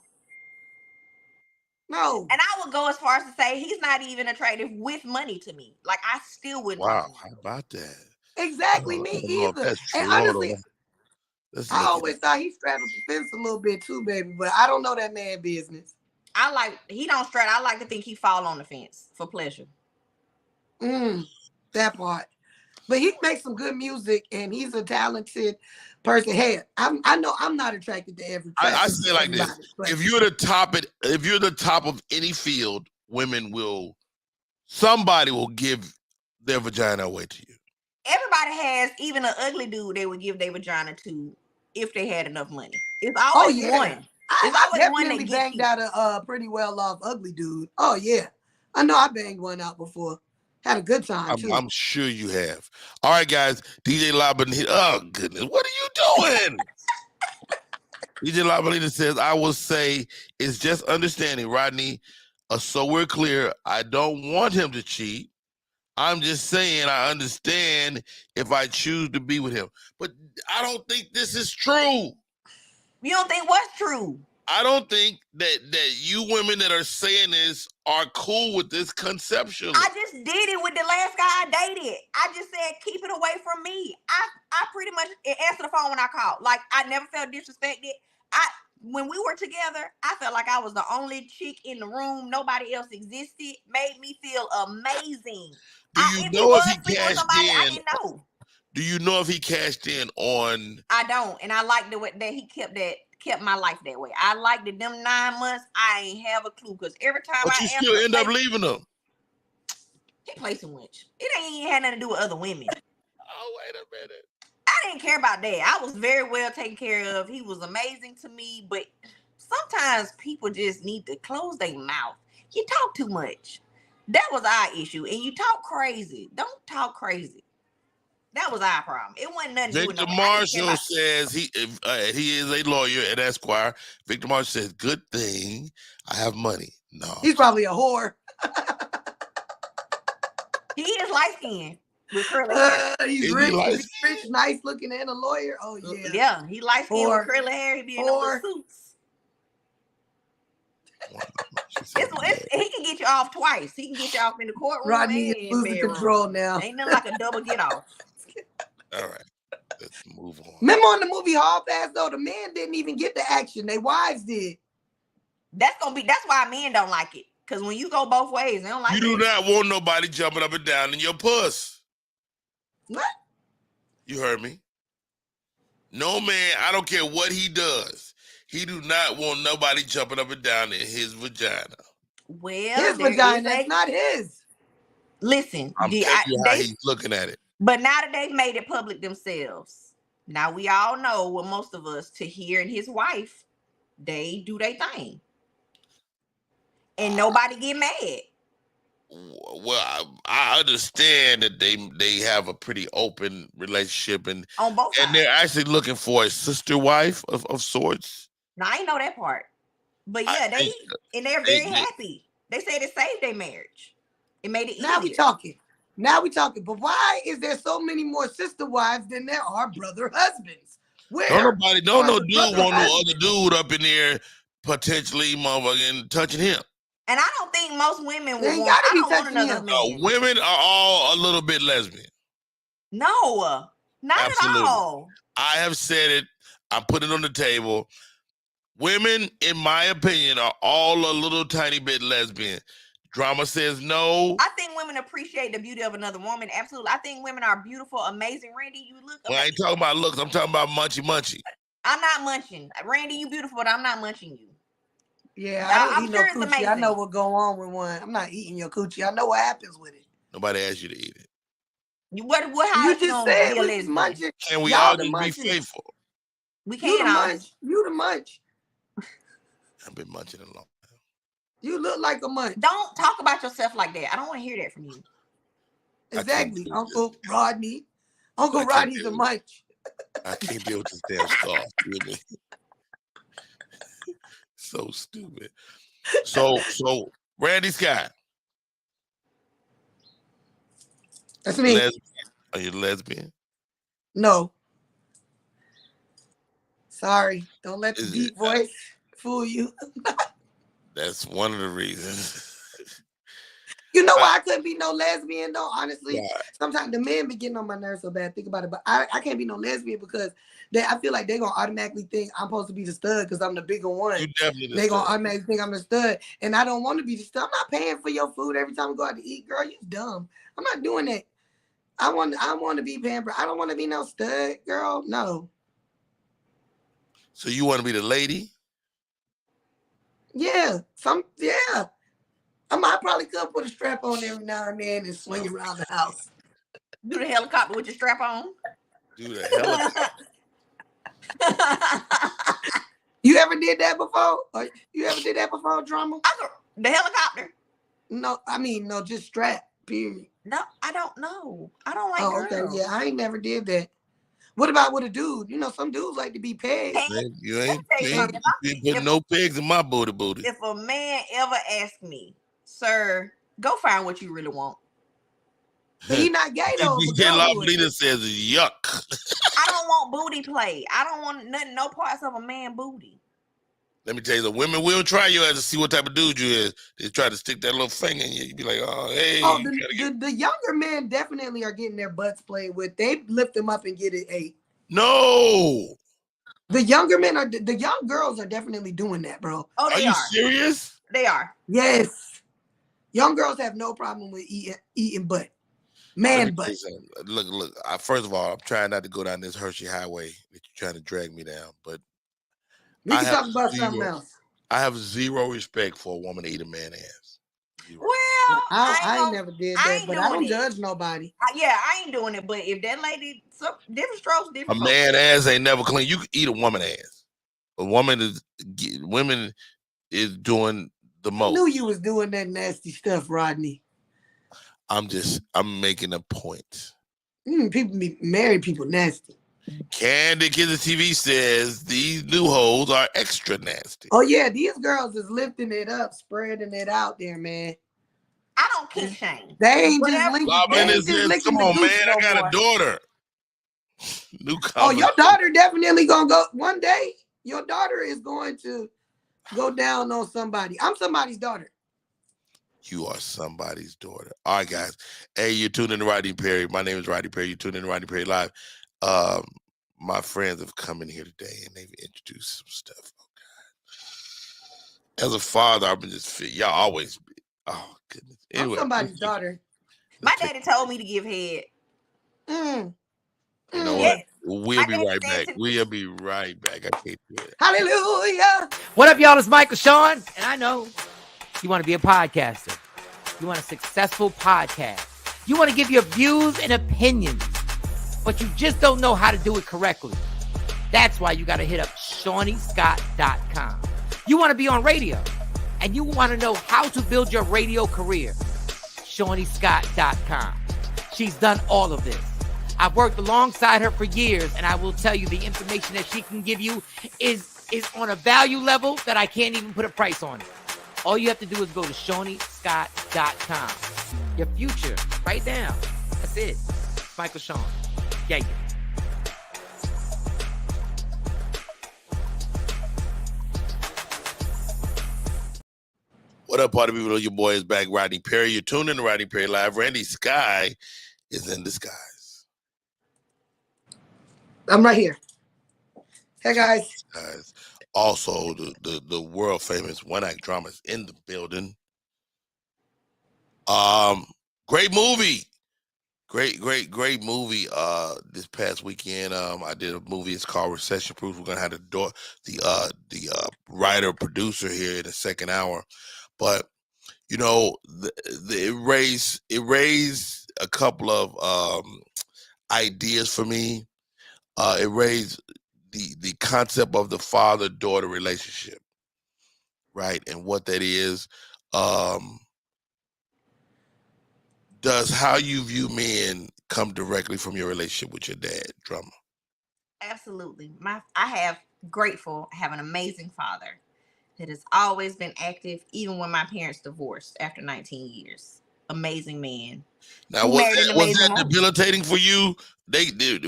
Speaker 4: No.
Speaker 3: And I would go as far as to say he's not even attractive with money to me. Like, I still wouldn't.
Speaker 2: Wow. How about that?
Speaker 4: Exactly. Me either. And honestly, I always thought he straddled the fence a little bit too, baby. But I don't know that man business.
Speaker 3: He don't straddle. I like to think he fall on the fence for pleasure.
Speaker 4: That part. But he makes some good music, and he's a talented person. Hey, I know I'm not attracted to every.
Speaker 2: I say like this: if you're the top of any field, somebody will give their vagina away to you.
Speaker 3: Everybody has, even an ugly dude they would give their vagina to if they had enough money. It's always one.
Speaker 4: I definitely banged out a pretty well off ugly dude. Oh yeah, I know I banged one out before. Had a good time too.
Speaker 2: I'm sure you have. All right, guys. DJ Labanita. Oh goodness, what are you doing? DJ Labanita says, "I will say it's just understanding, Rodney. So we're clear. I don't want him to cheat. I'm just saying I understand if I choose to be with him. But I don't think this is true.
Speaker 3: You don't think what's true?
Speaker 2: I don't think that you women that are saying this are cool with this conceptually.
Speaker 3: I just did it with the last guy I dated. I just said, keep it away from me. I pretty much answered the phone when I called. Like, I never felt disrespected. When we were together, I felt like I was the only chick in the room. Nobody else existed. Made me feel amazing.
Speaker 2: Do you know if he cashed in?
Speaker 3: I didn't know.
Speaker 2: Do you know if he cashed in on?
Speaker 3: I don't, and I like the way that he kept my life that way. I liked it. Them 9 months, I ain't have a clue, because every time
Speaker 2: but you still end up leaving them.
Speaker 3: He plays too much. It ain't even had nothing to do with other women.
Speaker 2: Oh, wait a minute.
Speaker 3: I didn't care about that. I was very well taken care of. He was amazing to me, but sometimes people just need to close their mouth. You talk too much. That was our issue. And you talk crazy. Don't talk crazy. That was our problem. It wasn't nothing to do with
Speaker 2: Victor Marshall says he is a lawyer at Esquire. Victor Marshall says, good thing I have money. No.
Speaker 4: He's probably a whore.
Speaker 3: He is light-skinned with curly hair.
Speaker 4: He's rich, nice looking, and a lawyer. Oh, yeah.
Speaker 3: Yeah, he light-skinned with curly hair. He be in those suits. He can get you off twice. He can get you off in the courtroom.
Speaker 4: Rodney is losing control now.
Speaker 3: Ain't nothing like a double get off.
Speaker 2: All right, let's move on.
Speaker 4: Remember on the movie Hall Pass, though, the men didn't even get the action. Their wives did.
Speaker 3: That's why men don't like it. Because when you go both ways, they don't like it.
Speaker 2: You do not want nobody jumping up and down in your puss.
Speaker 4: What?
Speaker 2: You heard me. No man, I don't care what he does. He do not want nobody jumping up and down in his vagina.
Speaker 3: Well,
Speaker 4: his vagina, that's not his.
Speaker 3: Listen,
Speaker 2: I'm telling you how he's looking at it.
Speaker 3: But now that they've made it public themselves, now we all know, well, most of us, Tahir and his wife, they do their thing. And nobody get mad.
Speaker 2: Well, I understand that they have a pretty open relationship, and
Speaker 3: on both sides.
Speaker 2: And they're actually looking for a sister wife of sorts.
Speaker 3: No, I ain't know that part. But yeah, they're very happy. They said it saved their marriage. It made it easier.
Speaker 4: Now we talking. But why is there so many more sister wives than there are brother husbands?
Speaker 2: No dude want no other dude up in there potentially motherfucking touching him.
Speaker 3: And I don't think most women would
Speaker 4: They ain't
Speaker 3: want.
Speaker 4: gotta
Speaker 3: I
Speaker 4: be
Speaker 3: don't want
Speaker 4: touching
Speaker 3: another
Speaker 4: him.
Speaker 3: man.
Speaker 2: No, women are all a little bit lesbian.
Speaker 3: No, not
Speaker 2: Absolutely.
Speaker 3: at all.
Speaker 2: I have said it. I put it on the table. Women, in my opinion, are all a little tiny bit lesbian. Drama says no.
Speaker 3: I think women appreciate the beauty of another woman. Absolutely. I think women are beautiful, amazing. Randy, you look amazing.
Speaker 2: Well, I ain't talking about looks. I'm talking about munchy.
Speaker 3: I'm not munching. Randy, you beautiful, but I'm not munching you.
Speaker 4: Yeah, I don't
Speaker 3: I'm
Speaker 4: eat
Speaker 3: sure
Speaker 4: no
Speaker 3: it's
Speaker 4: coochie. I
Speaker 3: amazing.
Speaker 4: know what go on with one. I'm not eating your coochie. I know what happens with it.
Speaker 2: Nobody asked you to eat it.
Speaker 3: How
Speaker 4: You
Speaker 3: is
Speaker 4: just
Speaker 3: gonna
Speaker 4: said
Speaker 3: be a
Speaker 4: we was
Speaker 3: lesbian?
Speaker 4: munching.
Speaker 2: Can we
Speaker 4: Y'all
Speaker 2: all
Speaker 4: the
Speaker 2: just be
Speaker 4: munching.
Speaker 2: faithful?
Speaker 3: We
Speaker 4: You
Speaker 3: can't
Speaker 4: the
Speaker 3: all.
Speaker 4: munch. You the munch.
Speaker 2: I've been munching a long time.
Speaker 4: You look like a munch.
Speaker 3: Don't talk about yourself like that. I don't want to hear that from you.
Speaker 4: Exactly,
Speaker 2: do
Speaker 4: Uncle
Speaker 2: this.
Speaker 4: Rodney. Uncle
Speaker 2: I can't
Speaker 4: Rodney's
Speaker 2: do
Speaker 4: a
Speaker 2: it.
Speaker 4: munch.
Speaker 2: I can't deal with this damn scarf. Really. So stupid. So Randy Scott.
Speaker 4: That's me.
Speaker 2: Lesbian. Are you lesbian?
Speaker 4: No. Sorry. Don't let the
Speaker 2: Is
Speaker 4: deep
Speaker 2: it-
Speaker 4: voice fool you.
Speaker 2: That's one of the reasons.
Speaker 4: You know why I couldn't be no lesbian though? Honestly,
Speaker 2: Why?
Speaker 4: sometimes the men be getting on my nerves so bad. Think about it, but I can't be no lesbian because I feel like they're gonna automatically think I'm supposed to be the stud because I'm the bigger one.
Speaker 2: You definitely
Speaker 4: They gonna
Speaker 2: stud.
Speaker 4: automatically think I'm the stud, and I don't want to be the stud. I'm not paying for your food every time we go out to eat, girl. You dumb. I'm not doing that. I want to be pampered. I don't want to be no stud, girl. No.
Speaker 2: So you want to be the lady?
Speaker 4: Yeah. I probably could put a strap on every now and then and swing around the house.
Speaker 3: Do the helicopter with your strap on.
Speaker 2: Do the helicopter.
Speaker 4: You ever did that before? Or you ever did that before, Drama?
Speaker 3: The helicopter.
Speaker 4: No, I mean, no, just strap, period.
Speaker 3: No, I don't know. I don't like girls.
Speaker 4: Okay, yeah, I ain't never did that. What about with a dude? You know, some dudes like to be pegged.
Speaker 2: You ain't putting no pigs in my booty.
Speaker 3: If a man ever asks me, sir, go find what you really want.
Speaker 4: But he not gay though.
Speaker 2: Lena says yuck.
Speaker 3: I don't want booty play. I don't want no parts of a man booty.
Speaker 2: Let me tell you, the women will try you to see what type of dude you is. They try to stick that little finger in you. You be like, oh, hey.
Speaker 4: Oh, the younger men definitely are getting their butts played with. They lift them up and get it 8.
Speaker 2: No.
Speaker 4: The younger men the young girls are definitely doing that, bro.
Speaker 3: Oh,
Speaker 2: are you serious?
Speaker 3: They are.
Speaker 4: Yes. Young girls have no problem with eating butt. Man butt.
Speaker 2: Look. First of all, I'm trying not to go down this Hershey highway that you're trying to drag me down, but
Speaker 4: we can talk about something else.
Speaker 2: I have zero respect for a woman to eat a man ass. Zero.
Speaker 3: Well,
Speaker 4: I ain't never did that, but I don't judge nobody.
Speaker 3: I ain't doing it. But if that lady, different strokes, different
Speaker 2: A man ass ain't never clean. You can eat a woman ass. Women is doing the most.
Speaker 4: I knew you was doing that nasty stuff, Rodney.
Speaker 2: I'm making a point.
Speaker 4: Married people nasty.
Speaker 2: Candy Kids TV says these new hoes are extra nasty.
Speaker 4: Oh yeah, these girls is lifting it up, spreading it out there, man.
Speaker 3: I don't kick shame.
Speaker 4: They ain't just linking.
Speaker 2: Come on, man. I got a daughter. New
Speaker 4: Oh, your daughter definitely gonna go one day. Your daughter is going to go down on somebody. I'm somebody's daughter.
Speaker 2: You are somebody's daughter. All right, guys. Hey, you're tuning in to Rodney Perry. My name is Rodney Perry. You're tuning in to Rodney Perry Live. My friends have come in here today and they've introduced some stuff. Oh, God. As a father, I've been just y'all always be. Oh, goodness. Anyway,
Speaker 4: I'm somebody's daughter.
Speaker 3: My daddy told me to give head.
Speaker 2: You know what? We'll be right back. We'll be right back. I can't do it.
Speaker 4: Hallelujah.
Speaker 5: What up, y'all? It's Michael Sean, and I know you want to be a podcaster. You want a successful podcast. You want to give your views and opinions, but you just don't know how to do it correctly. That's why you got to hit up ShawneeScott.com. You want to be on radio, and you want to know how to build your radio career. ShawneeScott.com. She's done all of this. I've worked alongside her for years, and I will tell you the information that she can give you is on a value level that I can't even put a price on it. All you have to do is go to ShawneeScott.com. Your future, right now. That's it. It's Michael Sean. Yeah.
Speaker 2: What up, party people? Your boy is back, Rodney Perry. You're tuned in to Rodney Perry Live. Randy Sky is in disguise.
Speaker 4: I'm right here. Hey, guys.
Speaker 2: Also, the world famous One Act Drama is in the building. Great movie. Great movie. This past weekend, I did a movie. It's called Recession Proof. We're gonna have the writer producer here in the second hour, but you know, it raised a couple of ideas for me. It raised the concept of the father-daughter relationship, right, and what that is. Does how you view men come directly from your relationship with your dad, Drummer?
Speaker 3: Absolutely. I have an amazing father that has always been active, even when my parents divorced after 19 years. Amazing man.
Speaker 2: Now, was that debilitating for you?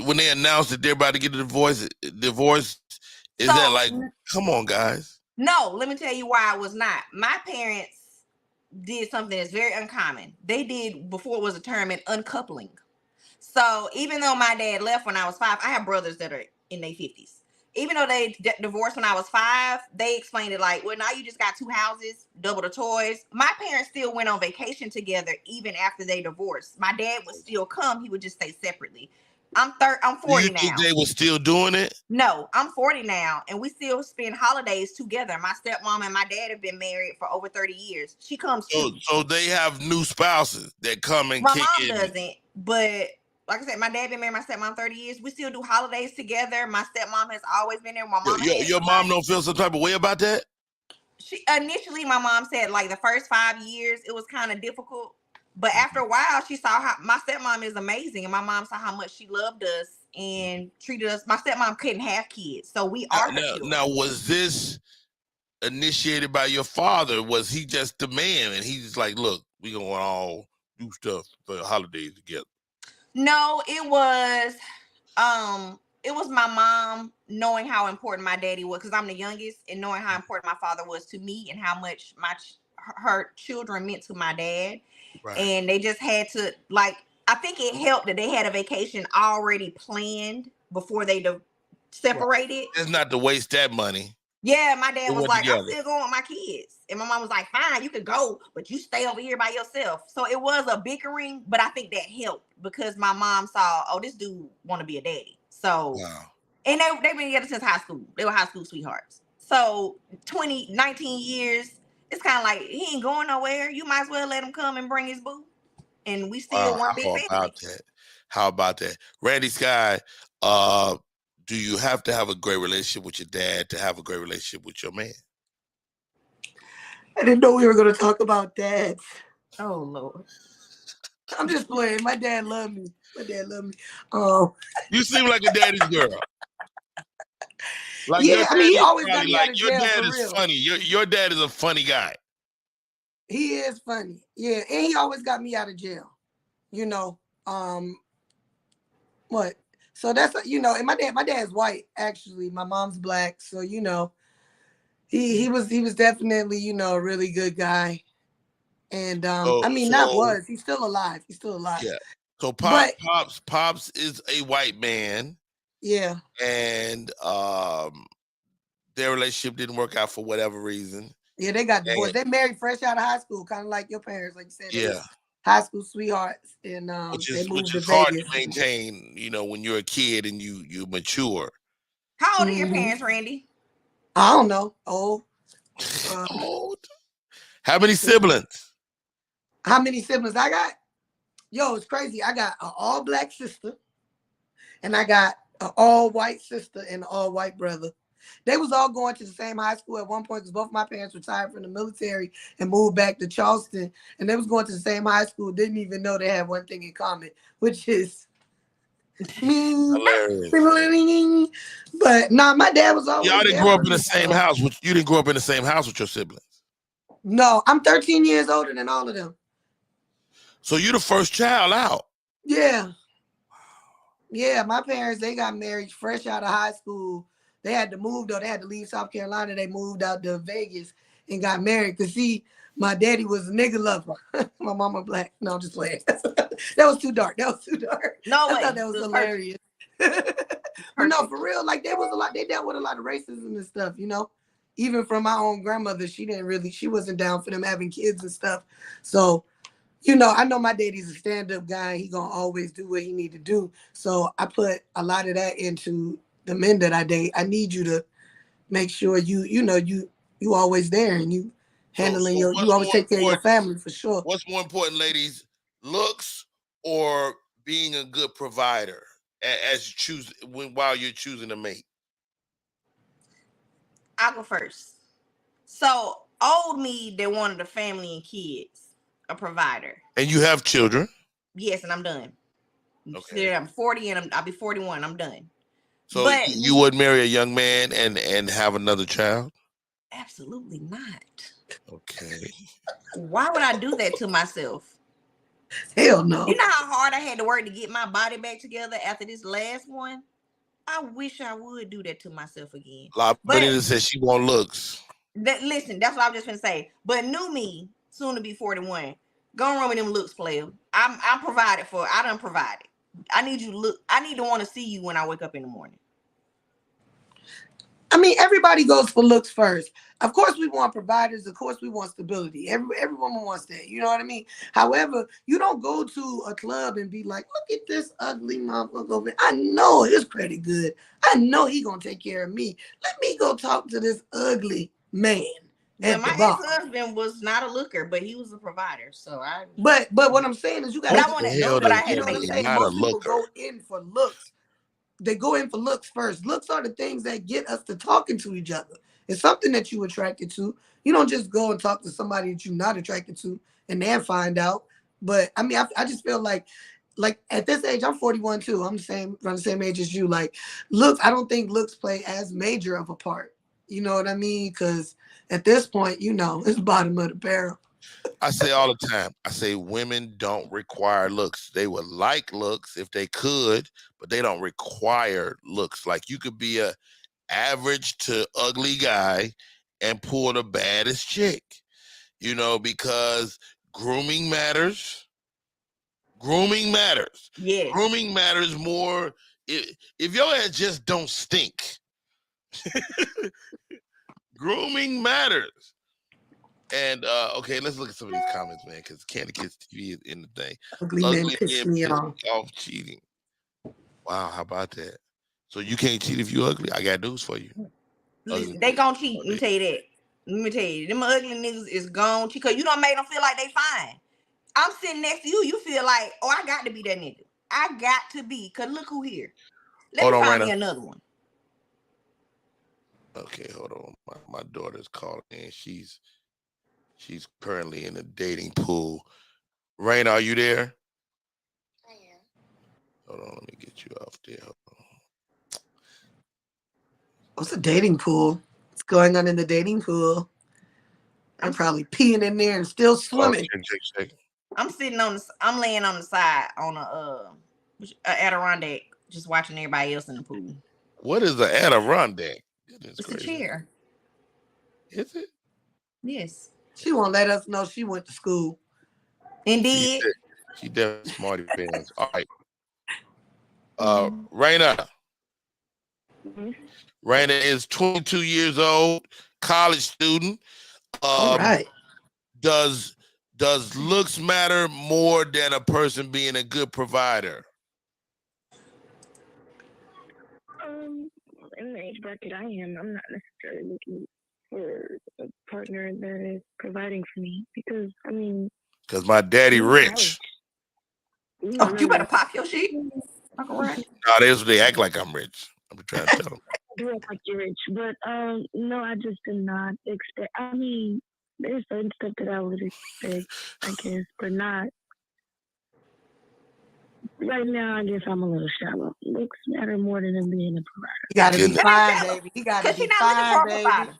Speaker 2: When they announced that they're about to get a divorce, is that like, come on, guys?
Speaker 3: No, let me tell you why I was not. My parents did something that's very uncommon. They did, before it was a term, an uncoupling. So even though my dad left when I was 5, I have brothers that are in their 50s. Even though they divorced when I was 5, they explained it like, well, now you just got 2 houses, double the toys. My parents still went on vacation together even after they divorced. My dad would still come. He would just stay separately. I'm 40
Speaker 2: now. Do you
Speaker 3: now.
Speaker 2: think they were still doing it?
Speaker 3: No, I'm 40 now, and we still spend holidays together. My stepmom and my dad have been married for over 30 years. She comes too.
Speaker 2: So they have new spouses that come and
Speaker 3: my
Speaker 2: kick
Speaker 3: mom
Speaker 2: in.
Speaker 3: doesn't, but like I said, my dad been married my stepmom 30 years. We still do holidays together. My stepmom has always been there. My mom.
Speaker 2: Your mom don't feel some type of way about that?
Speaker 3: Initially, my mom said like the first 5 years it was kind of difficult, but after a while, she saw how my stepmom is amazing, and my mom saw how much she loved us and treated us. My stepmom couldn't have kids, so we are her children.
Speaker 2: Now, was this initiated by your father? Was he just the man, and he's just like, look, we gonna all do stuff for the holidays together?
Speaker 3: No, it was my mom knowing how important my daddy was, because I'm the youngest, and knowing how important my father was to me and how much her children meant to my dad. Right. And they just had to, like, I think it helped that they had a vacation already planned before they separated.
Speaker 2: It's not to waste that money.
Speaker 3: Yeah, my dad was like, I'm still going with my kids. And my mom was like, fine, you could go, but you stay over here by yourself. So it was a bickering, but I think that helped because my mom saw, oh, this dude want to be a daddy. So, and they've been together since high school. They were high school sweethearts. So 19 years, it's kind of like, he ain't going nowhere. You might as well let him come and bring his boo. And we still one big family.
Speaker 2: How about that? Randy Sky, do you have to have a great relationship with your dad to have a great relationship with your man?
Speaker 4: I didn't know we were going to talk about dads.
Speaker 3: Oh, Lord.
Speaker 4: I'm just playing. My dad loved me.
Speaker 2: You seem like a daddy's girl.
Speaker 4: Like, yeah, I mean, he always got me out of jail.
Speaker 2: Your dad is funny. Your dad is a funny guy.
Speaker 4: He is funny. Yeah, and he always got me out of jail. You know, what? So that's, you know, and my dad's white, actually. My mom's black. So, you know, he was definitely, you know, a really good guy. And he's still alive. Yeah.
Speaker 2: So Pops is a white man.
Speaker 4: Yeah.
Speaker 2: And their relationship didn't work out for whatever reason.
Speaker 4: Yeah, they got divorced. They married fresh out of high school, kind of like your parents, like you said.
Speaker 2: Yeah.
Speaker 4: High school sweethearts, and
Speaker 2: which
Speaker 4: they moved to
Speaker 2: is hard
Speaker 4: Vegas.
Speaker 2: to maintain, you know, when you're a kid and you mature.
Speaker 3: How old are your parents, Randy?
Speaker 4: I don't know. Old.
Speaker 2: How many siblings?
Speaker 4: How many siblings I got? Yo, it's crazy. I got an all black sister, and I got an all white sister and an all white brother. They was all going to the same high school at one point because both my parents retired from the military and moved back to Charleston. And they was going to the same high school, didn't even know they had one thing in common, which is hilarious. But my dad was always.
Speaker 2: Y'all didn't grow up in the same house. You didn't grow up in the same house with your siblings.
Speaker 4: No, I'm 13 years older than all of them.
Speaker 2: So you're the first child out.
Speaker 4: Yeah. Yeah, my parents, they got married fresh out of high school. They had to move, though. They had to leave South Carolina. They moved out to Vegas and got married. Because, see, My daddy was a nigga lover. My mama black. No, I'm just playing. That was too dark. That was too dark.
Speaker 3: No
Speaker 4: I
Speaker 3: way.
Speaker 4: thought that was hilarious. But no, for real, like there was a lot. They dealt with a lot of racism and stuff. You know, even from my own grandmother, she wasn't down for them having kids and stuff. So, you know, I know my daddy's a stand-up guy. He gonna always do what he need to do. So I put a lot of that into the men that I date. I need you to make sure you always there and you handling you always take care of your family for sure.
Speaker 2: What's more important, ladies, looks or being a good provider as you choose while you're choosing a mate?
Speaker 3: I'll go first. So old me that wanted a family and kids, a provider.
Speaker 2: And you have children?
Speaker 3: Yes, and I'm done.
Speaker 2: Okay.
Speaker 3: I'm 40 and I'll be 41. I'm done.
Speaker 2: So
Speaker 3: but
Speaker 2: you would marry a young man and have another child?
Speaker 3: Absolutely not.
Speaker 2: Okay.
Speaker 3: Why would I do that to myself?
Speaker 4: Hell no.
Speaker 3: You know how hard I had to work to get my body back together after this last one? I wish I would do that to myself again.
Speaker 2: But it says she want looks.
Speaker 3: Listen, that's what I was just gonna say. But new me, soon to be 41, go run with them looks, player. I'm provided for. I done provided. I need you to look. I need to want to see you when I wake up in the morning.
Speaker 4: I mean, everybody goes for looks first. Of course, we want providers. Of course, we want stability. Every woman wants that. You know what I mean? However, you don't go to a club and be like, look at this ugly motherfucker over there. I know his credit good. I know he gonna take care of me. Let me go talk to this ugly man.
Speaker 3: Yeah, my ex-husband was not a looker, but he was a provider. So I.
Speaker 4: But what I'm saying is, you got.
Speaker 3: I want to know, but I had to make sure.
Speaker 4: Most people go in for looks. They go in for looks first. Looks are the things that get us to talking to each other. It's something that you're attracted to. You don't just go and talk to somebody that you're not attracted to and then find out. But I mean, I just feel like at this age, I'm 41 too. I'm around the same age as you. Like looks, I don't think looks play as major of a part. You know what I mean? Because at this point, you know, it's bottom of the barrel.
Speaker 2: I say all the time, I say women don't require looks. They would like looks if they could, but they don't require looks. Like you could be a average to ugly guy and pull the baddest chick, you know, because grooming matters. Grooming matters.
Speaker 3: Yeah.
Speaker 2: Grooming matters more. If your ass just don't stink, grooming matters. And okay, let's look at some of these comments, man, because Candy Kids TV is in the thing.
Speaker 4: Ugly men piss me
Speaker 2: off cheating. Wow, how about that? So you can't cheat if you ugly? I got news for you.
Speaker 3: Listen, they gonna cheat. Let me tell you that. Let me tell you, them ugly niggas is gone cheat because you don't make them feel like they fine. I'm sitting next to you. You feel like, oh, I got to be that nigga. I got to be, because look who here. Let me find me another one.
Speaker 2: Okay, hold on. My daughter's calling in. She's currently in a dating pool. Raina, are you there?
Speaker 6: I am.
Speaker 2: Hold on, let me get you off there. Hold on.
Speaker 4: What's a dating pool? What's going on in the dating pool? I'm probably peeing in there and still swimming.
Speaker 2: Check.
Speaker 3: I'm laying on the side on a Adirondack, just watching everybody else in the pool.
Speaker 2: What is an Adirondack?
Speaker 3: It's a chair.
Speaker 2: Is it?
Speaker 3: Yes.
Speaker 4: She won't let us know she went to school.
Speaker 3: Indeed.
Speaker 2: She definitely smarty pants. All right. Raina.
Speaker 6: Mm-hmm.
Speaker 2: Raina is 22 years old, college student.
Speaker 4: All right.
Speaker 2: Does looks matter more than a person being a good provider?
Speaker 6: In the age bracket I am, I'm not necessarily looking for a partner that is providing for me because
Speaker 2: my daddy rich.
Speaker 3: Oh, you better pop your shit.
Speaker 2: No, that's what they act like I'm rich. I'm trying to tell them.
Speaker 6: I do act like you're rich, but no, I just did not expect. I mean, there's certain stuff that I would expect, I guess, but not right now. I guess I'm a little shallow. Looks matter more than them being a provider.
Speaker 4: You gotta be fine, baby. He gotta be fine, baby.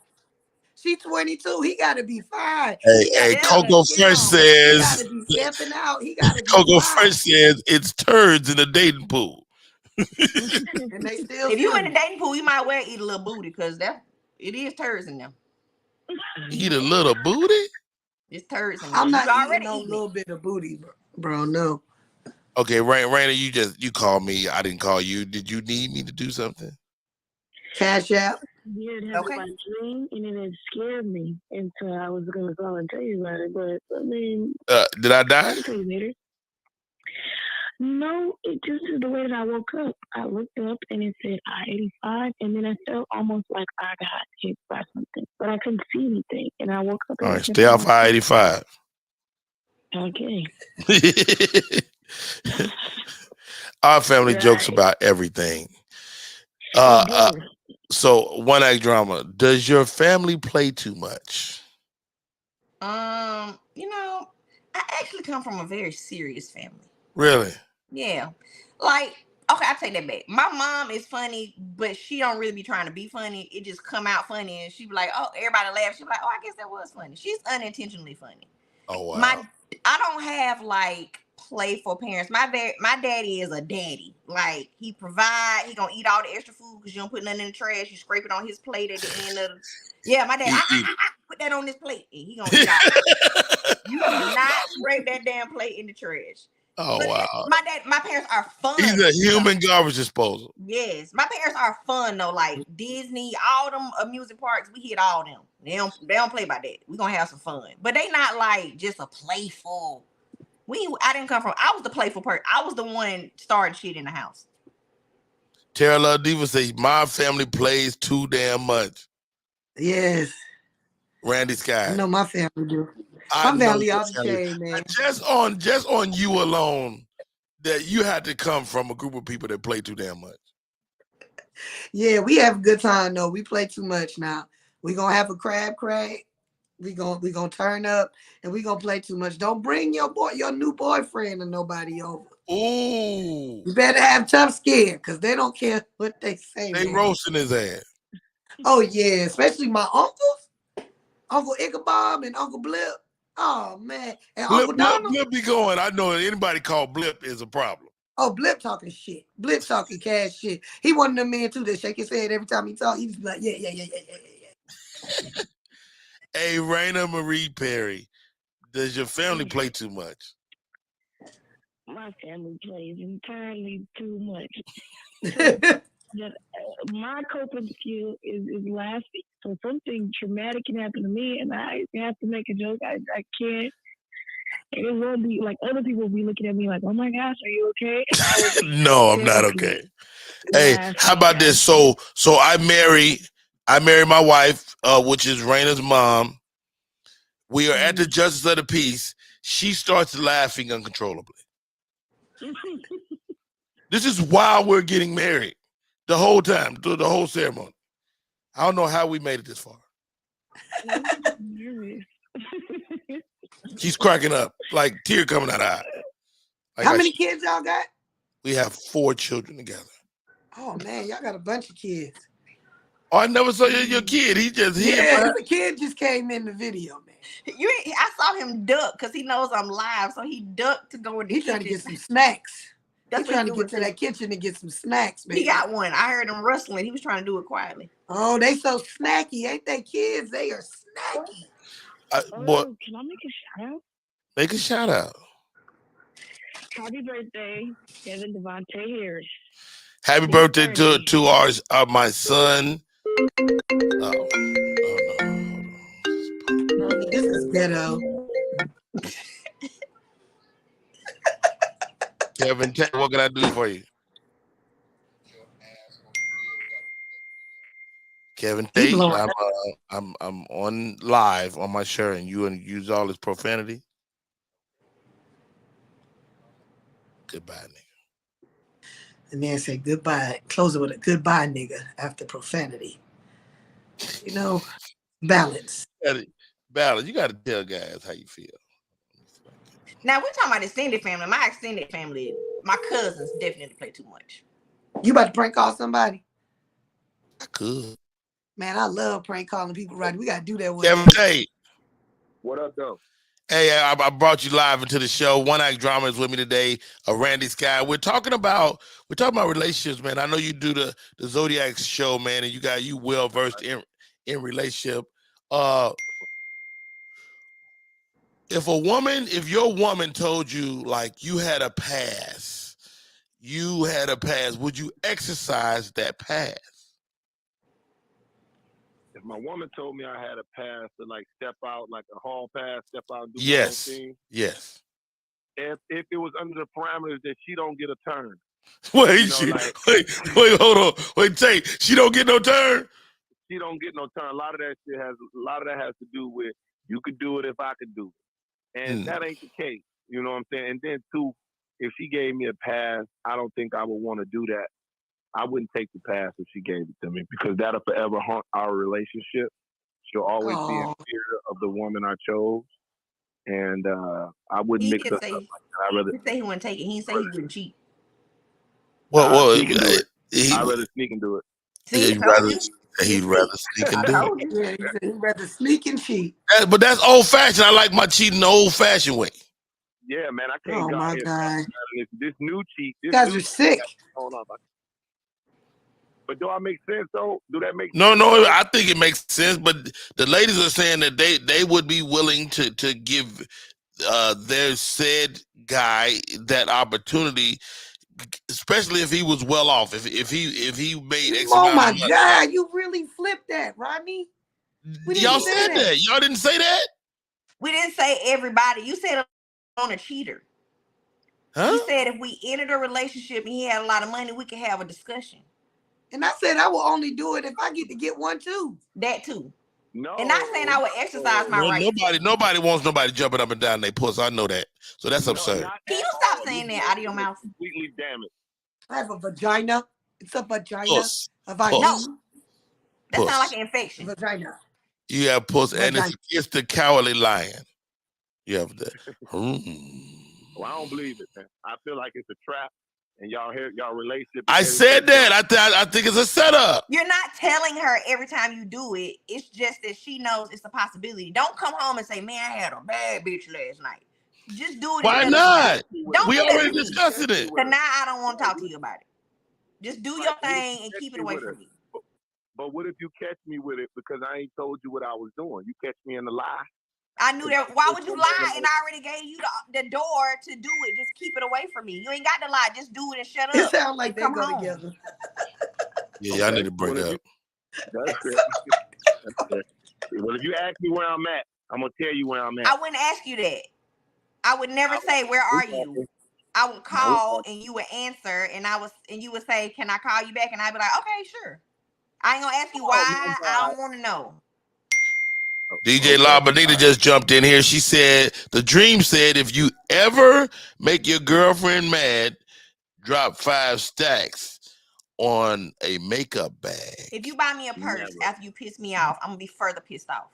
Speaker 4: She's 22. He gotta be fine.
Speaker 2: Hey, Coco Fresh says.
Speaker 4: He gotta be stepping out. He gotta be
Speaker 2: Coco
Speaker 4: fine.
Speaker 2: Fresh says it's turds in the dating pool.
Speaker 4: And they still.
Speaker 3: If you in the dating pool, you might well eat a little booty because it is turds in them.
Speaker 2: Eat a little booty?
Speaker 3: It's turds in
Speaker 4: I'm
Speaker 3: there.
Speaker 4: not
Speaker 3: You
Speaker 4: eating
Speaker 3: already
Speaker 4: no
Speaker 3: eating
Speaker 4: little
Speaker 3: it.
Speaker 4: bit of booty, bro. No.
Speaker 2: Okay, Raina, you called me. I didn't call you. Did you need me to do something?
Speaker 4: Cash out.
Speaker 6: Weird having
Speaker 3: Okay.
Speaker 6: my dream, and then it scared me until I was gonna call and tell you about it. But I mean,
Speaker 2: Did I die?
Speaker 6: I'll tell you later. No, it just is the way that I woke up. I looked up and it said I-85, and then I felt almost like I got hit by something, but I couldn't see anything. And I woke up and
Speaker 2: All right, stay off I-85.
Speaker 6: Okay.
Speaker 2: Our family jokes
Speaker 6: Right.
Speaker 2: about everything.
Speaker 6: It does.
Speaker 2: So one act drama. Does your family play too much?
Speaker 3: You know, I actually come from a very serious family.
Speaker 2: Really?
Speaker 3: Yeah. Like, okay, I take that back. My mom is funny, but she don't really be trying to be funny. It just come out funny, and she be like, "Oh, everybody laughs." She be like, "Oh, I guess that was funny." She's unintentionally funny.
Speaker 2: Oh wow.
Speaker 3: I don't have like playful parents. My daddy is a daddy. Like, he provide. He gonna eat all the extra food because you don't put nothing in the trash. You scrape it on his plate at the end of the. Yeah, my dad. Put that on this plate, and he gonna eat all that. You cannot scrape that damn plate in the trash.
Speaker 2: Oh
Speaker 3: But
Speaker 2: wow.
Speaker 3: my parents are fun.
Speaker 2: He's a human garbage disposal.
Speaker 3: Yes, my parents are fun though. Like Disney, all them amusement parks, we hit all them. They don't play by that. We gonna have some fun, but they not like just a playful. I didn't come from. I was the playful person. I was the one starting shit in the house.
Speaker 2: Tara Love Diva says my family plays too damn much.
Speaker 4: Yes.
Speaker 2: Randy Sky.
Speaker 4: I know my family do.
Speaker 2: I
Speaker 4: My
Speaker 2: know
Speaker 4: family
Speaker 2: your
Speaker 4: off the chain, man.
Speaker 2: Just on you alone, that you had to come from a group of people that play too damn much.
Speaker 4: Yeah, we have a good time though. We play too much now. We gonna have a crab crack. We gonna turn up and we gonna play too much. Don't bring your new boyfriend or nobody over.
Speaker 2: Ooh.
Speaker 4: You better have tough skin because they don't care what they say.
Speaker 2: They
Speaker 4: man.
Speaker 2: roasting his ass.
Speaker 4: Oh yeah, especially my uncles, Uncle Ichabod and Uncle Blip. Oh man, and Uncle Donald.
Speaker 2: Blip be going. I know anybody called Blip is a problem.
Speaker 4: Oh, Blip talking shit. Blip talking cash shit. He one of them men too that shake his head every time he talk. He just be like, yeah.
Speaker 2: Hey, Raina Marie Perry, does your family play too much?
Speaker 6: My family plays entirely too much. My coping skill is laughing. So something traumatic can happen to me, and I have to make a joke. I can't. And it won't be like other people will be looking at me like, "Oh my gosh, are you okay?"
Speaker 2: No, I'm not okay. Hey, how about this? So I marry my wife, which is Raina's mom. We are at the justice of the peace. She starts laughing uncontrollably. This is while we're getting married. The whole time, through the whole ceremony. I don't know how we made it this far. She's cracking up, like tear coming out of her eye. Like
Speaker 4: How many kids y'all got?
Speaker 2: We have 4 children together.
Speaker 4: Oh man, y'all got a bunch of kids.
Speaker 2: Oh, I never saw your kid. He just
Speaker 4: the kid just came in the video, man.
Speaker 3: I saw him duck because he knows I'm live, so he ducked to go in the kitchen.
Speaker 4: He's trying to get some snacks.
Speaker 3: He's
Speaker 4: trying to get to that kitchen to get some snacks, man.
Speaker 3: He got one. I heard him rustling. He was trying to do it quietly.
Speaker 4: Oh, they so snacky, ain't they, kids? They are snacky.
Speaker 2: Boy,
Speaker 6: can I make a shout out?
Speaker 2: Make a shout out.
Speaker 6: Happy birthday, Kevin Devontae Harris.
Speaker 2: Happy birthday to my son. Oh no.
Speaker 4: This is ghetto.
Speaker 2: Kevin, what can I do for you? Kevin Tate, I'm on live on my shirt, and you use all this profanity. Goodbye, nigga.
Speaker 4: And then say goodbye. Close it with a goodbye, nigga, after profanity. You know, balance.
Speaker 2: Balance. You got to tell guys how you feel.
Speaker 3: Now we're talking about extended family. My extended family, my cousins definitely play too much.
Speaker 4: You about to prank call somebody?
Speaker 2: I could.
Speaker 4: Man, I love prank calling people. Right, we gotta do that one.
Speaker 2: Kevin Tate.
Speaker 7: What up, though?
Speaker 2: Hey, I brought you live into the show. One Act Drama is with me today. Randy Sky. We're talking about relationships, man. I know you do the Zodiac show, man, and you well versed in relationship. If your woman told you like you had a pass, would you exercise that pass?
Speaker 7: If my woman told me I had a pass to like step out, like a hall pass, step out and do my own
Speaker 2: Yes.
Speaker 7: thing.
Speaker 2: Yes.
Speaker 7: If it was under the parameters that she don't get a turn.
Speaker 2: Wait,
Speaker 7: like,
Speaker 2: hold on. Wait, Tate, she don't get no turn?
Speaker 7: She don't get no turn. A lot of that has to do with you could do it if I could do it. And that ain't the case. You know what I'm saying? And then too, if she gave me a pass, I don't think I would want to do that. I wouldn't take the pass if she gave it to me because that'll forever haunt our relationship. She'll always be in fear of the woman I chose. And I wouldn't mix us up like that. I'd rather
Speaker 3: say he wouldn't take it. He didn't say he wouldn't cheat.
Speaker 2: Well,
Speaker 7: he can do it. I'd rather sneak and do it.
Speaker 2: He'd rather sneak and do it.
Speaker 4: Yeah, he'd rather sneak and cheat.
Speaker 2: But that's old fashioned. I like my cheating the old fashioned way.
Speaker 7: Yeah, man, I can't.
Speaker 4: Oh my God!
Speaker 7: This new cheat.
Speaker 4: You guys are sick.
Speaker 7: Hold on, but do I make sense though? Do that make sense?
Speaker 2: No, I think it makes sense. But the ladies are saying that they would be willing to give their said guy that opportunity, especially if he was well off. If he made X
Speaker 4: Oh
Speaker 2: amount
Speaker 4: my
Speaker 2: of money.
Speaker 4: God! You really flipped that, Rodney.
Speaker 2: Y'all said that. Y'all didn't say that.
Speaker 3: We didn't say everybody. You said on a cheater.
Speaker 2: Huh?
Speaker 3: You said if we entered a relationship and he had a lot of money, we could have a discussion.
Speaker 4: And I said I will only do it if I get to get one too.
Speaker 3: That too.
Speaker 7: No.
Speaker 3: And not saying I would exercise my rights.
Speaker 2: Nobody wants nobody jumping up and down their puss. I know that. So that's absurd.
Speaker 3: Can you stop saying that out of your mouth?
Speaker 7: Completely damaged.
Speaker 4: I have a vagina. It's a vagina.
Speaker 2: Puss.
Speaker 4: A vagina.
Speaker 3: No. That
Speaker 2: Puss.
Speaker 3: sounds like an infection.
Speaker 4: Vagina.
Speaker 2: You have puss, and
Speaker 4: Vagina.
Speaker 2: it's the cowardly lion. You have the.
Speaker 7: Well, I don't believe it, man. I feel like it's a trap, and y'all relationship.
Speaker 2: I said that. I think it's a setup.
Speaker 3: You're not telling her every time you do it. It's just that she knows it's a possibility. Don't come home and say, "Man, I had a bad bitch last night." Just do it.
Speaker 2: Why not?
Speaker 3: Don't
Speaker 2: We
Speaker 3: do that
Speaker 2: already
Speaker 3: to me.
Speaker 2: discussed it.
Speaker 3: So now I don't want to talk to you about it. Just do your thing and keep it away from me.
Speaker 7: But what if you catch me with it because I ain't told you what I was doing? You catch me in the lie.
Speaker 3: I knew that. Why would you lie? And I already gave you the door to do it. Just keep it away from me. You ain't got to lie. Just do it and shut up.
Speaker 4: It sounds like they
Speaker 3: Come
Speaker 4: go
Speaker 3: home.
Speaker 4: together.
Speaker 2: Yeah, I need to break up.
Speaker 7: That's it. Well, if you ask me where I'm at, I'm gonna tell you where I'm at.
Speaker 3: I wouldn't ask you that. I would never say, "Where are you?" I would call and you would answer, and you would say, "Can I call you back?" And I'd be like, "Okay, sure." I ain't gonna ask you why. I don't want to know.
Speaker 2: DJ La Bonita just jumped in here. She said, the dream said, if you ever make your girlfriend mad, drop 5 stacks on a makeup bag.
Speaker 3: If you buy me a purse after you piss me off, I'm gonna be further pissed off.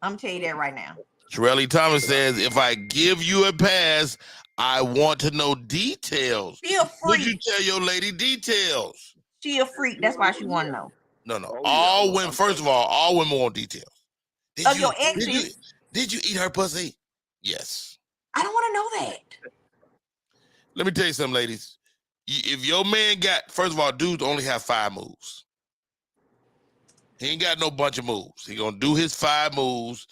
Speaker 3: I'm gonna tell you that right now.
Speaker 2: Shirley Thomas says, if I give you a pass, I want to know details.
Speaker 3: She a freak.
Speaker 2: Would you tell your lady details?
Speaker 3: She a freak. That's why she want to know.
Speaker 2: No. All women, first of all women want details.
Speaker 3: Your exes.
Speaker 2: Did you eat her pussy? Yes.
Speaker 3: I don't want to know that.
Speaker 2: Let me tell you something, ladies. If your man first of all, dudes only have 5 moves. He ain't got no bunch of moves. He gonna do his 5 moves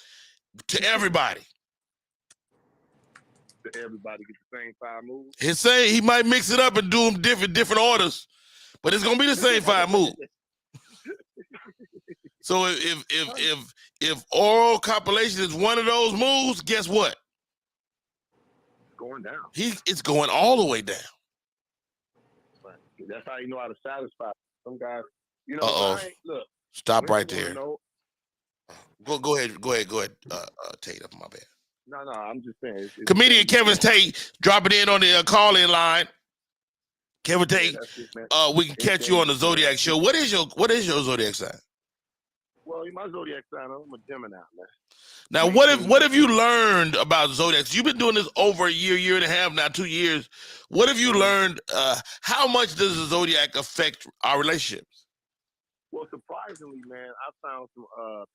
Speaker 2: to everybody.
Speaker 7: Everybody get the same 5 moves.
Speaker 2: He might mix it up and do them different orders, but it's gonna be the same 5 moves. So if oral copulation is one of those moves, guess what?
Speaker 7: It's going down.
Speaker 2: It's going all the way down.
Speaker 7: That's how you know how to satisfy. Some guys, look.
Speaker 2: Stop right there. Go ahead, Tate. Up my bad.
Speaker 7: No, I'm just saying. It's
Speaker 2: Comedian Kevin Tate dropping in on the call-in line. Kevin Tate, we can catch you on the Zodiac show. What is your Zodiac sign?
Speaker 7: Well, my Zodiac sign, I'm a Gemini, man.
Speaker 2: Now, what have you learned about Zodiacs? You've been doing this over a year and a half now, 2 years. What have you learned? How much does the Zodiac affect our relationships?
Speaker 7: Well, surprisingly, man, I found some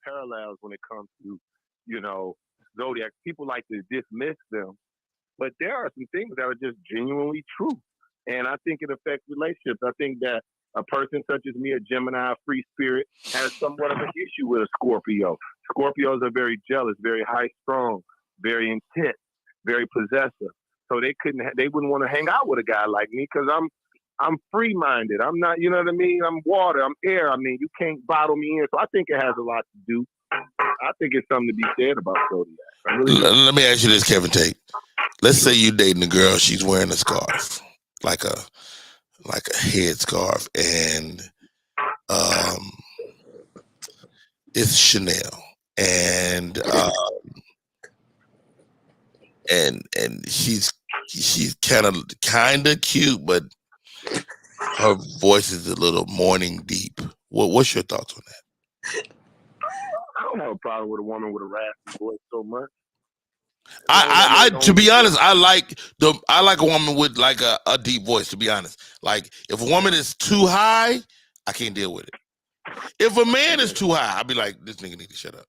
Speaker 7: parallels when it comes to, Zodiac. People like to dismiss them, but there are some things that are just genuinely true. And I think it affects relationships. I think that a person such as me, a Gemini, a free spirit, has somewhat of an issue with a Scorpio. Scorpios are very jealous, very high-strung, very intense, very possessive. So they wouldn't want to hang out with a guy like me because I'm free-minded. I'm not, you know what I mean? I'm water, I'm air. I mean, you can't bottle me in. So I think it has a lot to do. I think it's something to be said about Zodiac. Really
Speaker 2: let me ask you this, Kevin Tate. Let's say you dating a girl, she's wearing a scarf, like a headscarf, and it's Chanel, and she's kind of cute, but her voice is a little morning deep. What's your thoughts on that?
Speaker 7: I don't have a problem with a woman with a raspy voice so much.
Speaker 2: I to be honest, I like a woman with like a deep voice, to be honest. Like if a woman is too high, I can't deal with it. If a man is too high, I'll be like, this nigga need to shut up.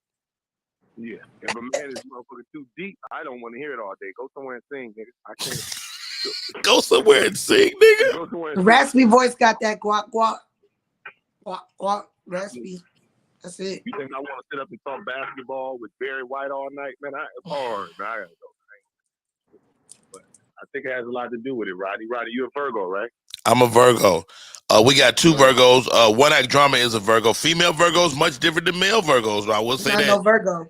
Speaker 7: Yeah. If a man is motherfucking too deep, I don't want to hear it all day. Go somewhere and sing, nigga. I can't.
Speaker 2: Go somewhere and sing, nigga.
Speaker 4: The raspy voice got that guac guac guac guac raspy. That's it.
Speaker 7: You think I want to sit up and talk basketball with Barry White all night? Man, it's hard. Man, I gotta go. But I think it has a lot to do with it, Roddy. Roddy, you're a Virgo, right?
Speaker 2: I'm a Virgo. We got two Virgos. One Act Drama is a Virgo. Female Virgos much different than male Virgos. I will say that.
Speaker 4: No Virgo.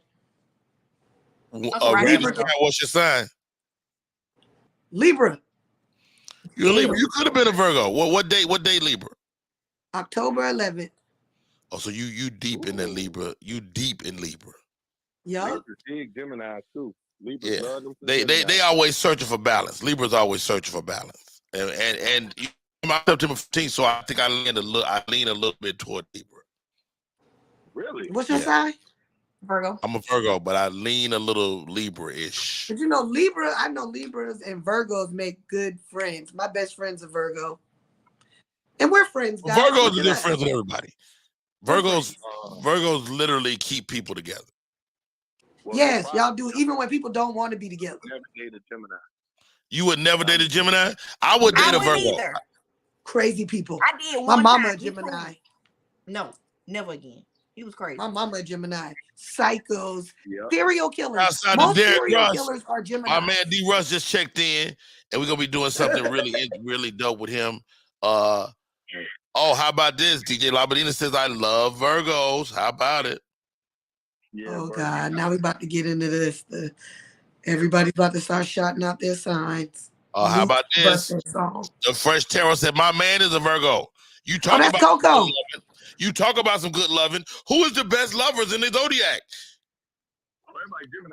Speaker 2: What's your sign?
Speaker 4: Libra.
Speaker 2: You're a Libra. You could have been a Virgo. What day Libra?
Speaker 4: October 11th.
Speaker 2: Oh, so you deep in that Libra. You deep in Libra.
Speaker 4: Yeah.
Speaker 7: Gemini too. Libra.
Speaker 2: Yeah. They always searching for balance. Libra's always searching for balance. And I'm September 15th, so I think I lean a little bit toward Libra.
Speaker 7: Really?
Speaker 4: What's your sign? Virgo.
Speaker 2: I'm a Virgo, but I lean a little Libra-ish.
Speaker 4: But you know, I know Libras and Virgos make good friends. My best friend's a Virgo. And we're friends, guys.
Speaker 2: Virgos are good friends with everybody. Virgos literally keep people together.
Speaker 4: Well, yes, y'all do, even when people don't want to be together.
Speaker 7: Never date a Gemini.
Speaker 2: You would never date a Gemini? I would date a Virgo.
Speaker 3: Either.
Speaker 4: Crazy people.
Speaker 3: I did
Speaker 4: My
Speaker 3: one
Speaker 4: mama
Speaker 3: time.
Speaker 4: a Gemini.
Speaker 3: No, never again. He was crazy.
Speaker 4: My mama a Gemini. Psychos.
Speaker 7: Yep.
Speaker 4: Serial killers.
Speaker 2: Outside
Speaker 4: Most
Speaker 2: of Derek
Speaker 4: serial
Speaker 2: Russ,
Speaker 4: killers are Gemini.
Speaker 2: my man D. Russ just checked in, and we're gonna be doing something really dope with him. Oh, how about this? DJ Labadina says, I love Virgos. How about it?
Speaker 7: Yeah,
Speaker 4: oh God, now we about to get into this. Everybody's about to start shouting out their signs.
Speaker 2: How about this? The Fresh Terror said, my man is a Virgo. You talk
Speaker 4: that's
Speaker 2: about
Speaker 4: Coco.
Speaker 2: You talk about some good loving. Who is the best lovers in the Zodiac?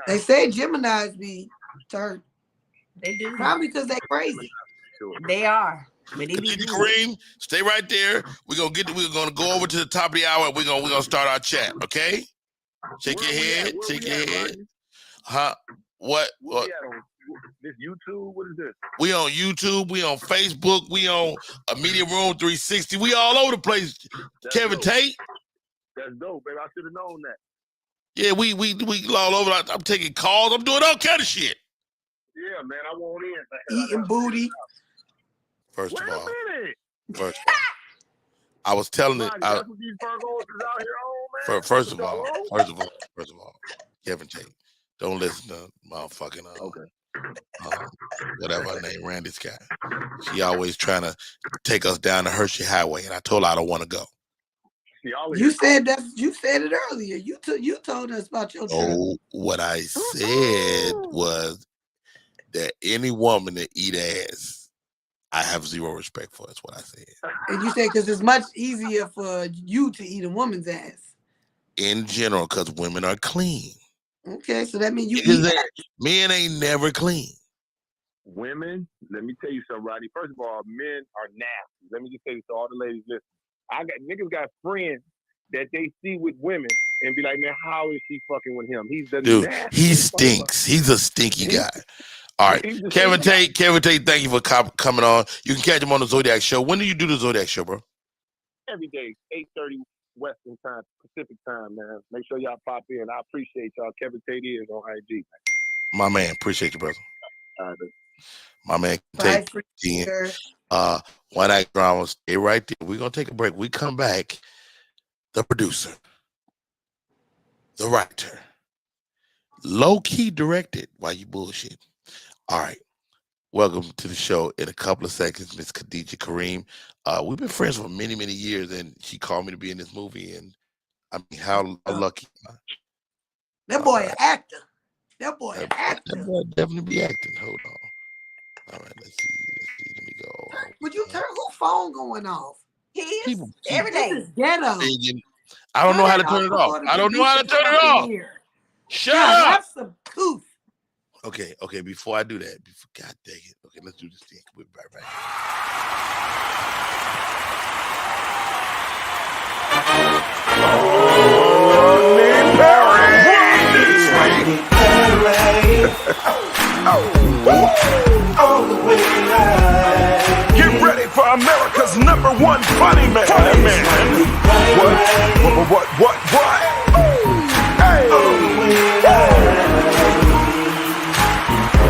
Speaker 4: They say Geminis be turned.
Speaker 3: They do.
Speaker 4: Probably because they crazy.
Speaker 3: They are.
Speaker 2: Khadijah Karriem, stay right there. We're gonna go over to the top of the hour. We're gonna start our chat, okay? Shake your head. Shake your head. Huh? What?
Speaker 7: This YouTube? What is this?
Speaker 2: We on YouTube. We on Facebook. We on a Media Room 360. We all over the place.
Speaker 7: That's
Speaker 2: Kevin
Speaker 7: dope.
Speaker 2: Tate.
Speaker 7: That's dope, baby. I should have known that.
Speaker 2: Yeah, we all over. I'm taking calls. I'm doing all kind of shit.
Speaker 7: Yeah, man. I want in.
Speaker 4: Eating booty.
Speaker 2: First
Speaker 7: Wait
Speaker 2: of all,
Speaker 7: a minute.
Speaker 2: I was telling it.
Speaker 7: That's what these Virgos is out here on, man.
Speaker 2: First of all, Kevin Tate, don't listen to motherfucking whatever her name, Randy's guy. She always trying to take us down the Hershey Highway, and I told her I don't want to go.
Speaker 4: You said it earlier. You told us about your trip.
Speaker 2: Oh, what I said was that any woman that eat ass, I have zero respect for. That's what I said.
Speaker 4: And you said because it's much easier for you to eat a woman's ass.
Speaker 2: In general, because women are clean.
Speaker 4: Okay, so that means you eat ass.
Speaker 2: Men ain't never clean.
Speaker 7: Women, let me tell you something, Roddy. First of all, men are nasty. Let me just say this to all the ladies listening. Niggas got friends that they see with women and be like, man, how is she fucking with him? He's the nasty.
Speaker 2: He stinks. He's a stinky guy. All right, Kevin Tate, thank you for coming on. You can catch him on the Zodiac Show. When do you do the Zodiac Show, bro?
Speaker 7: Every day, 8:30 Western time, Pacific time, man. Make sure y'all pop in. I appreciate y'all. Kevin Tate is on IG, man.
Speaker 2: My man, appreciate you, brother. My man,
Speaker 4: Bye,
Speaker 2: Tate. One Act Drama, stay right there. We're gonna take a break. We come back. The producer, the writer, low-key directed. Why you bullshit? All right. Welcome to the show. In a couple of seconds, Miss Khadijah Karriem. We've been friends for many, many years, and she called me to be in this movie. And I mean, how lucky am I?
Speaker 4: That boy an actor. That boy an actor.
Speaker 2: That boy definitely be acting. Hold on. All right, let's see. Let me go.
Speaker 4: Would you turn whose phone going off?
Speaker 3: His every day.
Speaker 4: This is ghetto.
Speaker 2: I don't know how to turn it off. I don't know how to turn it off. Shut up.
Speaker 4: That's some goof.
Speaker 2: Okay. Before I do that, God dang it. Okay, let's do this thing. We'll be right back.
Speaker 1: Get ready for America's #1 funny man. What? Hey!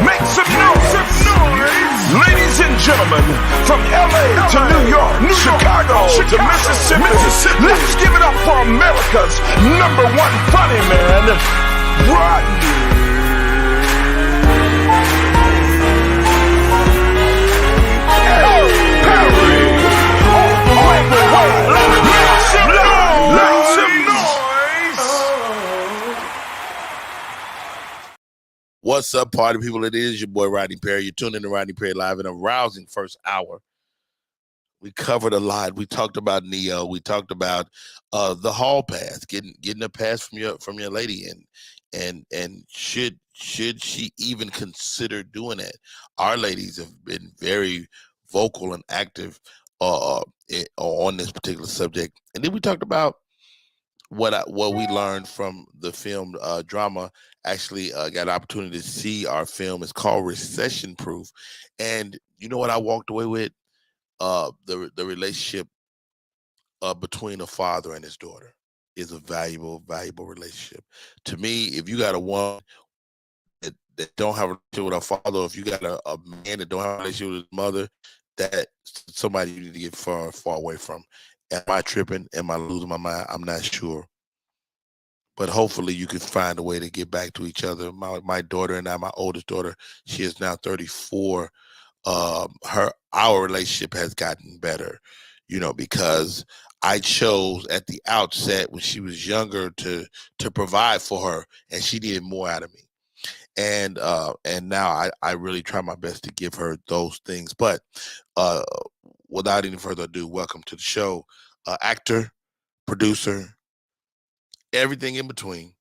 Speaker 1: Make some noise. Ladies and gentlemen, from LA to New York, Chicago to Mississippi, let's give it up for America's #1 funny man, Rodney.
Speaker 2: What's up, party people? It is your boy Rodney Perry. You're tuning in to Rodney Perry Live in a rousing first hour. We covered a lot. We talked about Neo. We talked about the hall pass, getting a pass from your lady, and should she even consider doing it? Our ladies have been very vocal and active on this particular subject. And then we talked about what we learned from the film drama. Actually got an opportunity to see our film. It's called Recession Proof. And you know what I walked away with? The relationship between a father and his daughter is a valuable relationship. To me, if you got a woman that don't have a relationship with her father, or if you got a man that don't have a relationship with his mother, that's somebody you need to get far away from. Am I tripping? Am I losing my mind? I'm not sure. But hopefully you can find a way to get back to each other. My daughter and I, my oldest daughter, she is now 34. Our relationship has gotten better, because I chose at the outset when she was younger to provide for her, and she needed more out of me. And now I really try my best to give her those things. But without any further ado, welcome to the show, actor, producer, everything in between.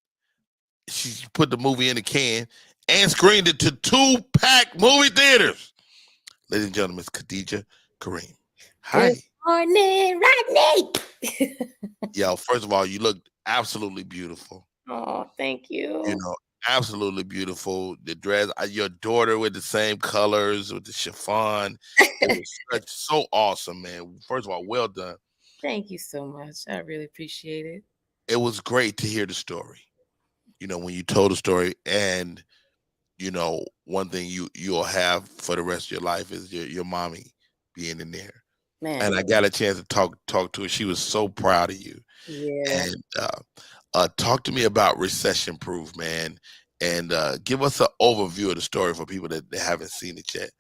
Speaker 2: She put the movie in the can and screened it to 2-pack movie theaters. Ladies and gentlemen, it's Khadijah Karriem. Hi.
Speaker 8: Good morning, Rodney.
Speaker 2: Yo, first of all, you look absolutely beautiful.
Speaker 8: Oh, thank you.
Speaker 2: Absolutely beautiful. The dress, your daughter with the same colors, with the chiffon. It was so awesome, man. First of all, well done.
Speaker 8: Thank you so much. I really appreciate it.
Speaker 2: It was great to hear the story. When you told the story, and one thing you'll have for the rest of your life is your mommy being in there.
Speaker 8: Man.
Speaker 2: And I got a chance to talk to her. She was so proud of you.
Speaker 8: Yeah.
Speaker 2: And talk to me about Recession Proof, man, and give us an overview of the story for people that haven't seen it yet.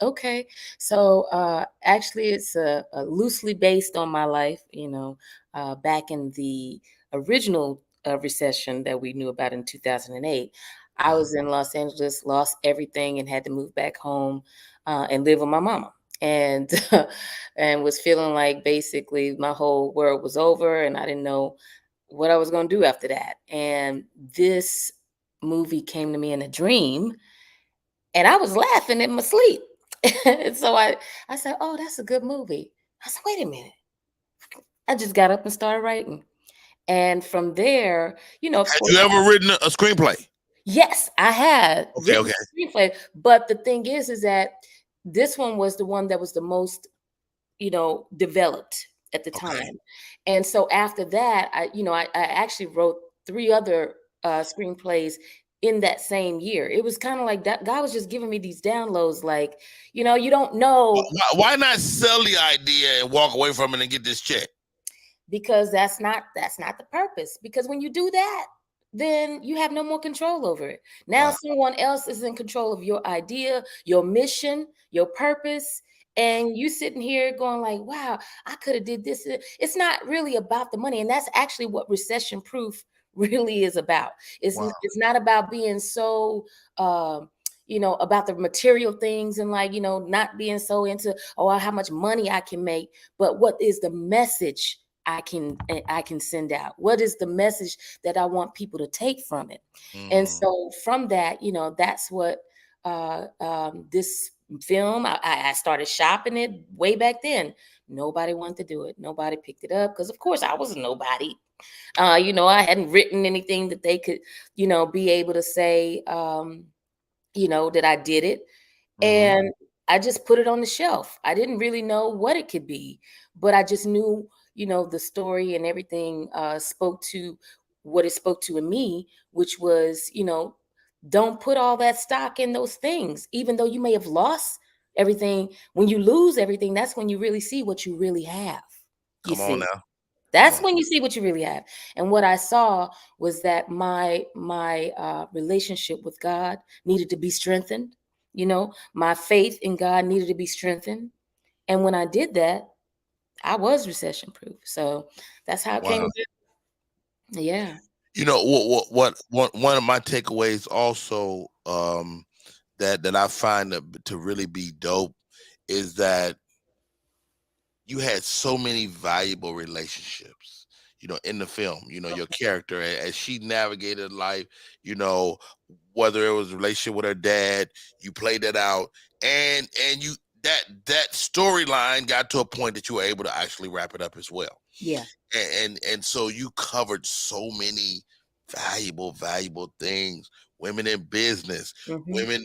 Speaker 8: Okay. So actually, it's loosely based on my life. Back in the original recession that we knew about in 2008, I was in Los Angeles, lost everything, and had to move back home and live with my mama. And and was feeling like basically my whole world was over, and I didn't know what I was going to do after that. And this movie came to me in a dream, and I was laughing in my sleep. And so I said, "Oh, that's a good movie." I said, "Wait a minute." I just got up and started writing. And from there,
Speaker 2: Had you ever written a screenplay?
Speaker 8: Yes, I had.
Speaker 2: Okay.
Speaker 8: A screenplay. But the thing is that this one was the one that was the most, developed at the time. And so after that, I actually wrote 3 other screenplays in that same year. It was kind of like that. God was just giving me these downloads, like, you don't know.
Speaker 2: Why not sell the idea and walk away from it and get this check?
Speaker 8: Because that's not the purpose. Because when you do that, then you have no more control over it. Now someone else is in control of your idea, your mission, your purpose, and you sitting here going like, wow, I could have did this. It's not really about the money. And that's actually what recession proof really is about. It's not about being so about the material things and like, not being so into how much money I can make, but what is the message I can send out? What is the message that I want people to take from it? And so from that, that's what this film, I started shopping it way back then. Nobody wanted to do it. Nobody picked it up because, of course, I was a nobody. I hadn't written anything that they could, be able to say, that I did it. And I just put it on the shelf. I didn't really know what it could be, but I just knew, the story and everything spoke to what it spoke to in me, which was, don't put all that stock in those things, even though you may have lost everything. When you lose everything, that's when you really see what you really have.
Speaker 2: Come on now.
Speaker 8: That's when you see what you really have. And what I saw was that my relationship with God needed to be strengthened. My faith in God needed to be strengthened. And when I did that, I was recession proof. So that's how it came about. Yeah.
Speaker 2: What one of my takeaways also that I find to really be dope is that you had so many valuable relationships, in the film, your character as she navigated life, whether it was a relationship with her dad, you played that out, and you that storyline got to a point that you were able to actually wrap it up as well.
Speaker 8: Yeah.
Speaker 2: And so you covered so many valuable things. Women in business, women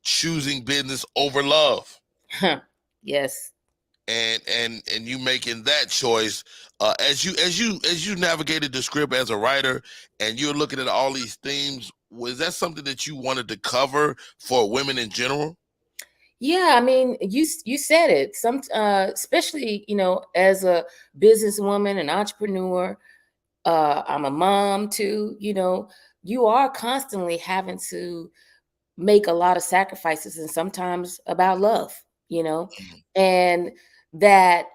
Speaker 2: choosing business over love.
Speaker 8: Yes.
Speaker 2: And you making that choice as you navigated the script as a writer, and you're looking at all these themes. Was that something that you wanted to cover for women in general?
Speaker 8: Yeah, I mean, you said it. Some especially, as a businesswoman, an entrepreneur, I'm a mom too, you are constantly having to make a lot of sacrifices, and sometimes about love, and that,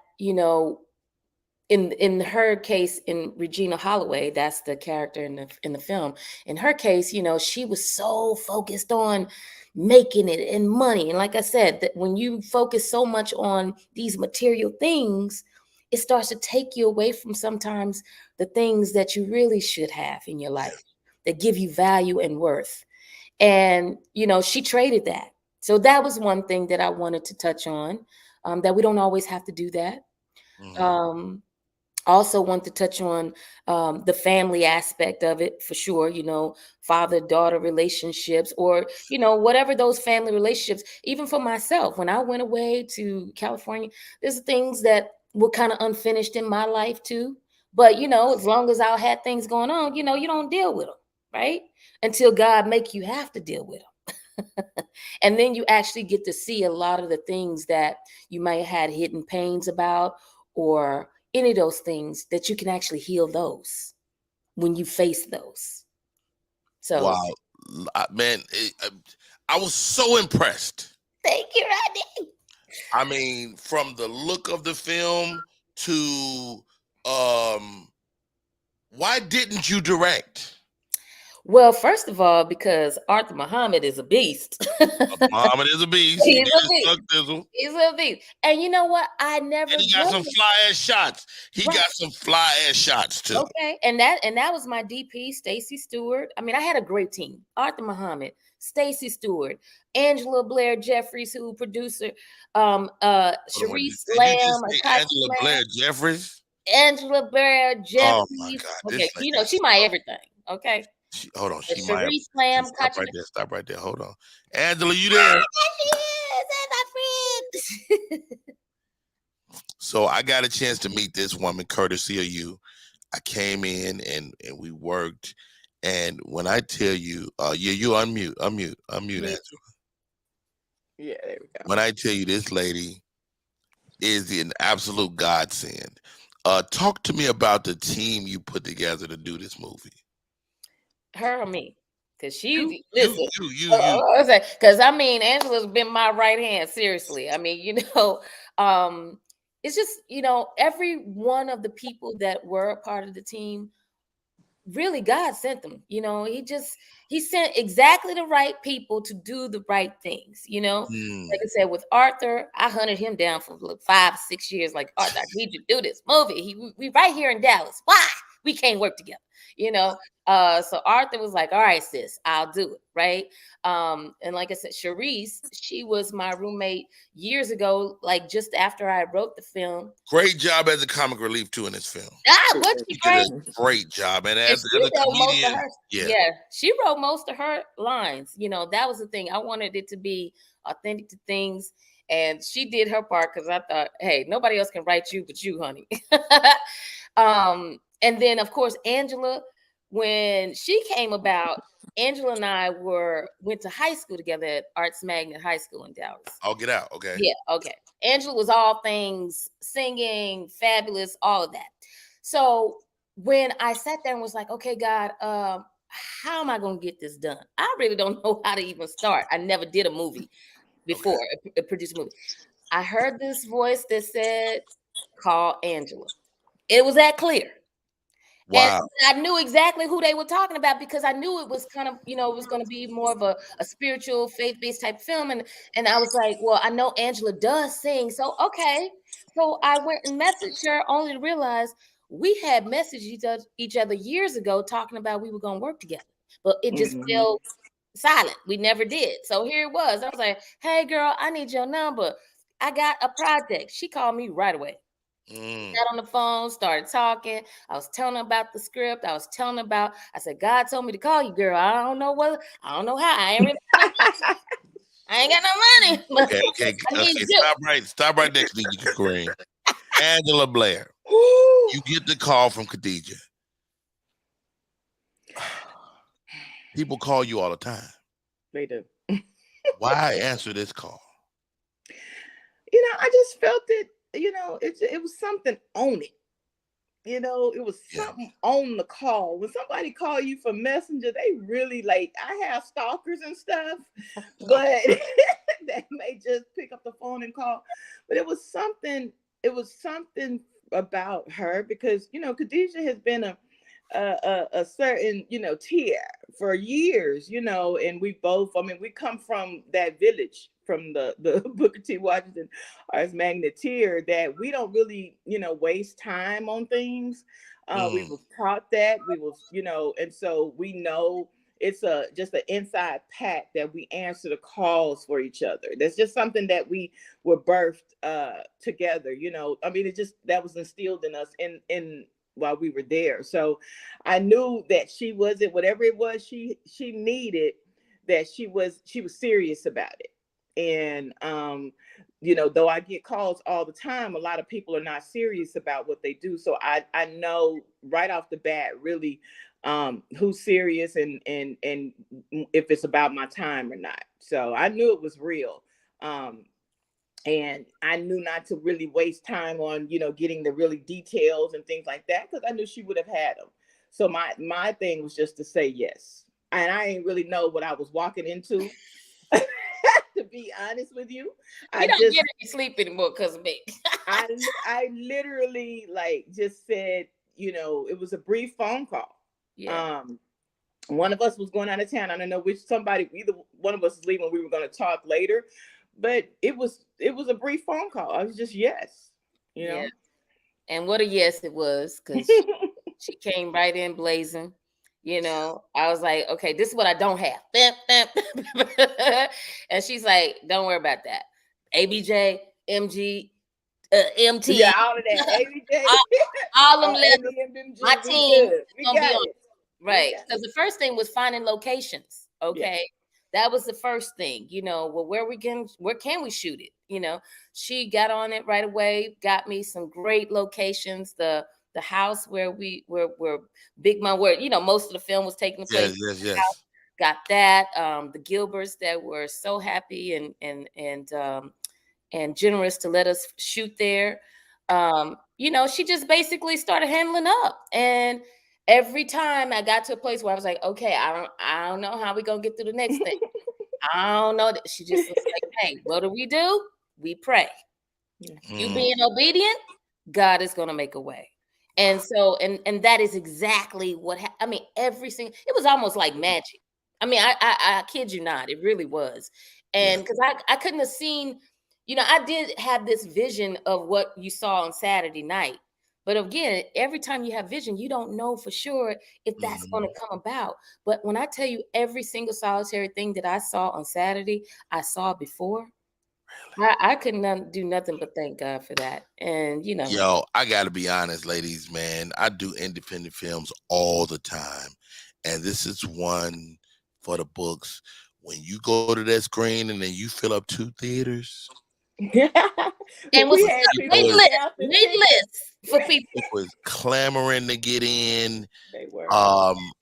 Speaker 8: in her case, in Regina Holloway, that's the character in the film. In her case, she was so focused on making it and money. And like I said, that when you focus so much on these material things, it starts to take you away from sometimes the things that you really should have in your life that give you value and worth. And, she traded that. So that was one thing that I wanted to touch on, that we don't always have to do that. Also want to touch on the family aspect of it for sure, father-daughter relationships, or, whatever those family relationships. Even for myself, when I went away to California, there's things that were kind of unfinished in my life too. But, as long as I had things going on, you don't deal with them, right? Until God make you have to deal with them. And then you actually get to see a lot of the things that you might have had hidden pains about, or any of those things, that you can actually heal those when you face those. So,
Speaker 2: wow, man, I was so impressed.
Speaker 8: Thank you, Rodney.
Speaker 2: I mean, from the look of the film to, why didn't you direct?
Speaker 8: Well, first of all, because Arthur Muhammad is a beast.
Speaker 2: Muhammad is a beast.
Speaker 8: He's a beast. And you know what? I never.
Speaker 2: And he got some fly ass shots. He got some fly ass shots too.
Speaker 8: Okay, and that was my DP, Stacey Stewart. I mean, I had a great team: Arthur Muhammad, Stacey Stewart, Angela Blair Jeffries, who producer, Sharice Lamb,
Speaker 2: Angela Blair Jeffries.
Speaker 8: Angela Blair Jeffries.
Speaker 2: Oh my God!
Speaker 8: Okay, she my everything. Okay.
Speaker 2: Hold on, she
Speaker 8: might. Lamb,
Speaker 2: stop right there. Hold on, Angela, you there?
Speaker 8: Yes, she is. That's my friend.
Speaker 2: So I got a chance to meet this woman, courtesy of you. I came in and we worked. And when I tell you, you unmute, Angela.
Speaker 9: Yeah, there we go.
Speaker 2: When I tell you, this lady is an absolute godsend. Talk to me about the team you put together to do this movie.
Speaker 8: Her or me? Because
Speaker 2: You,
Speaker 8: listen.
Speaker 2: you.
Speaker 8: Because I mean, Angela's been my right hand. Seriously, I mean, it's just every one of the people that were a part of the team. Really, God sent them. He sent exactly the right people to do the right things. Like I said, with Arthur, I hunted him down for like 5-6 years. Like, Arthur, I need you to do this movie. We right here in Dallas. Why we can't work together? So Arthur was like, all right, sis, I'll do it. Right. And like I said, Sharice, she was my roommate years ago, like just after I wrote the film.
Speaker 2: Great job as a comic relief too in this film.
Speaker 8: What's
Speaker 2: she did a great job. And as a comedian,
Speaker 8: she wrote most of her lines. That was the thing. I wanted it to be authentic to things. And she did her part because I thought, hey, nobody else can write you but you, honey. And then, of course, Angela, when she came about, Angela and I went to high school together at Arts Magnet High School in Dallas.
Speaker 2: I'll get out. Okay.
Speaker 8: Yeah. Okay. Angela was all things singing, fabulous, all of that. So when I sat there and was like, okay, God, how am I going to get this done? I really don't know how to even start. I never did a movie before, produced a movie. I heard this voice that said, call Angela. It was that clear.
Speaker 2: Wow.
Speaker 8: And I knew exactly who they were talking about because I knew it was kind of, it was going to be more of a spiritual, faith-based type film. And I was like, well, I know Angela does sing. So, okay. So I went and messaged her only to realize we had messaged each other years ago talking about we were going to work together. But it just fell silent. We never did. So here it was. I was like, hey, girl, I need your number. I got a project. She called me right away. Got on the phone, started talking. I was telling her about the script. I said, God told me to call you, girl. I don't know how. I ain't got no money.
Speaker 2: Okay. Stop right next to you, Karriem. Angela Blair. You get the call from Khadijah. People call you all the time.
Speaker 9: They do.
Speaker 2: Why answer this call?
Speaker 9: I just felt it. It was something on it. It was something on the call. When somebody call you for Messenger, they really like, I have stalkers and stuff, but that may just pick up the phone and call. But it was something about her because, Khadijah has been a certain, tier for years, and we both, we come from that village, from the Booker T. Washington Arts Magnet tier, that we don't really, waste time on things. We were taught that, and so we know it's just an inside pact that we answer the calls for each other. That's just something that we were birthed together, that was instilled in us in while we were there. So I knew that she wasn't, whatever it was she needed, that she was serious about it. And though I get calls all the time, a lot of people are not serious about what they do. So I know right off the bat really who's serious and if it's about my time or not. So I knew it was real. And I knew not to really waste time on, getting the really details and things like that, because I knew she would have had them. So my thing was just to say yes. And I didn't really know what I was walking into. To be honest with you,
Speaker 8: I don't get any sleep anymore because of me.
Speaker 9: I literally just said, it was a brief phone call. Yeah. One of us was going out of town. I don't know either one of us is leaving. We were going to talk later, but it was a brief phone call. I was just yes,
Speaker 8: Yeah. And what a yes it was, because she came right in blazing. I was like, okay, this is what I don't have. And she's like, don't worry about that. ABJ, MG, MT.
Speaker 9: Yeah, all of that. ABJ.
Speaker 8: all them letters. My team gonna be on it. Right. Because the first thing was finding locations. Okay. Yeah. That was the first thing, well, where can we shoot it? She got on it right away, got me some great locations. The house where Big Mom, where most of the film was taking place.
Speaker 2: Yes.
Speaker 8: Got that. The Gilberts that were so happy and generous to let us shoot there. She just basically started handling up, and every time I got to a place where I was like, okay, I don't know how we gonna get through the next thing. I don't know. She just was like, hey, what do? We pray. You being obedient, God is gonna make a way. And so, and that is exactly what I mean. It was almost like magic. I mean, I kid you not, it really was. And because I couldn't have seen, I did have this vision of what you saw on Saturday night. But again, every time you have vision, you don't know for sure if that's going to come about. But when I tell you every single solitary thing that I saw on Saturday, I saw before. I couldn't do nothing but thank God for that. And,
Speaker 2: Yo, I got to be honest, ladies, man. I do independent films all the time. And this is one for the books. When you go to that screen and then you fill up 2 theaters.
Speaker 8: And we had wait list for people.
Speaker 2: It was clamoring to get in.
Speaker 9: They were.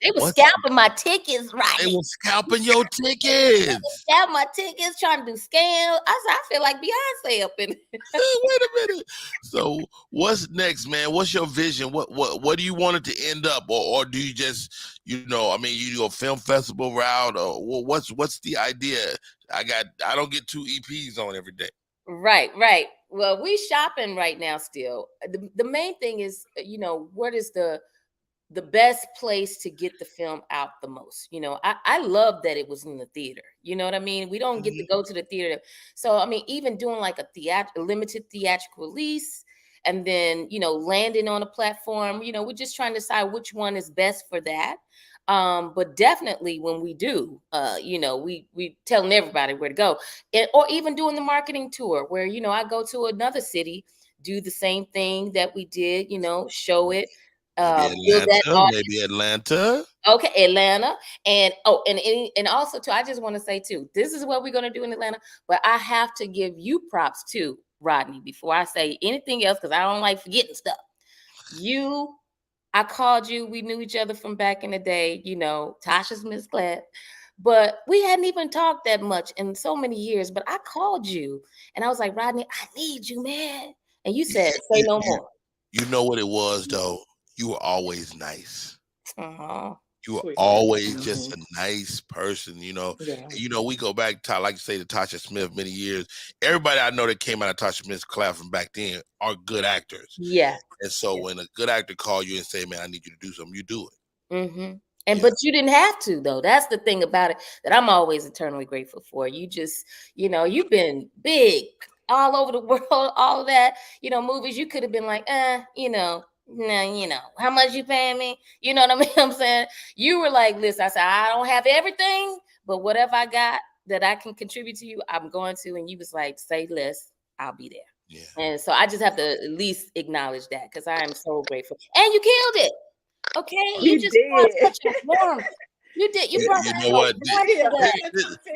Speaker 8: They were scalping my tickets, right?
Speaker 2: They were scalping your tickets.
Speaker 8: Scalping my tickets, trying to do scams. I feel like Beyonce up in it.
Speaker 2: Wait a minute. So what's next, man? What's your vision? What do you want it to end up, or do you just, you do a film festival route, or what's the idea? I don't get 2 EPs on every day.
Speaker 8: Right. Well, we shopping right now still. The main thing is, what is the best place to get the film out the most? I love that it was in the theater. You know what I mean? We don't get to go to the theater. So, I mean, even doing like a limited theatrical release and then, landing on a platform, we're just trying to decide which one is best for that. But definitely when we do, we telling everybody where to go, or even doing the marketing tour where, I go to another city, do the same thing that we did, show it.
Speaker 2: Maybe Atlanta.
Speaker 8: Okay, Atlanta. And also too, I just want to say too, this is what we're going to do in Atlanta, but I have to give you props too, Rodney, before I say anything else, because I don't like forgetting stuff. I called you. We knew each other from back in the day, Tasha's Miss Glad. But we hadn't even talked that much in so many years. But I called you and I was like, Rodney, I need you, man. And you said, say no more.
Speaker 2: You know what it was, though? You were always nice.
Speaker 8: Uh-huh.
Speaker 2: You were always just a nice person, Yeah. We go back to, like you say, to Tasha Smith many years. Everybody I know that came out of Tasha Smith's class from back then are good actors.
Speaker 8: Yeah.
Speaker 2: And so when a good actor call you and say, man, I need you to do something, you do it.
Speaker 8: Mm-hmm. But you didn't have to, though. That's the thing about it that I'm always eternally grateful for. You just, you've been big all over the world, all of that, movies. You could have been like, no, how much you paying me? You know what I mean? I'm saying you were like, listen, I said, I don't have everything, but whatever I got that I can contribute to you, I'm going to. And you was like, say less, I'll be there.
Speaker 2: Yeah.
Speaker 8: And so I just have to at least acknowledge that because I am so grateful. And you killed it. Okay. You just brought such a warmth. You did. You brought
Speaker 2: know what?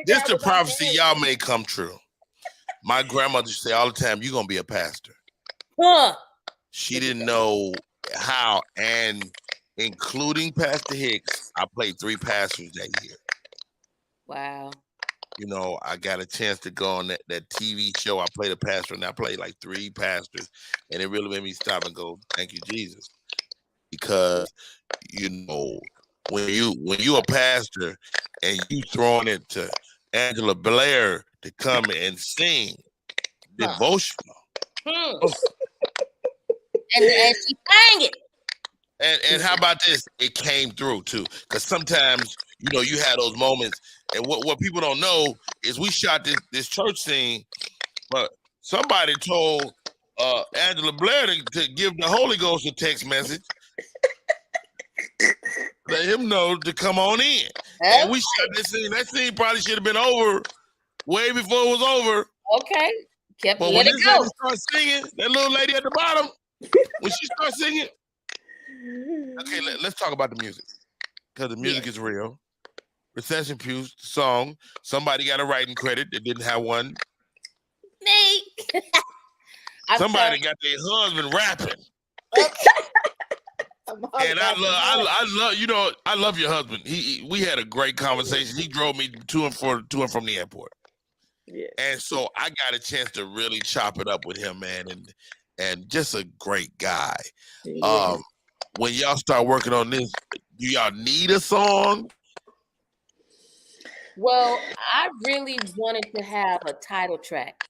Speaker 2: This the prophecy y'all may come true. My grandmother used to say all the time, you're going to be a pastor.
Speaker 8: Huh.
Speaker 2: She didn't know how, and including Pastor Hicks, I played 3 pastors that year.
Speaker 8: Wow.
Speaker 2: I got a chance to go on that TV show. I played a pastor, and I played like 3 pastors, and it really made me stop and go, thank you, Jesus. Because, when you a pastor and you throwing it to Angela Blair to come and sing devotional.
Speaker 8: And she sang it.
Speaker 2: And how about this? It came through too, because sometimes you had those moments, and what people don't know is we shot this church scene, but somebody told Angela Blair to give the Holy Ghost a text message, let him know to come on in. And we shot this scene. That scene probably should have been over way before it was over.
Speaker 8: Okay,
Speaker 2: but when this lady starts singing, that little lady at the bottom. When she starts singing, okay, let's talk about the music, because the music is real. Recession Pugh's song, somebody got a writing credit that didn't have one.
Speaker 8: Me.
Speaker 2: Somebody got their husband rapping. And I love your husband. We had a great conversation. He drove me to and from the airport.
Speaker 9: Yeah.
Speaker 2: And so I got a chance to really chop it up with him, man, and just a great guy.
Speaker 9: Yeah.
Speaker 2: when y'all start working on this, do y'all need a song?
Speaker 8: Well, I really wanted to have a title track.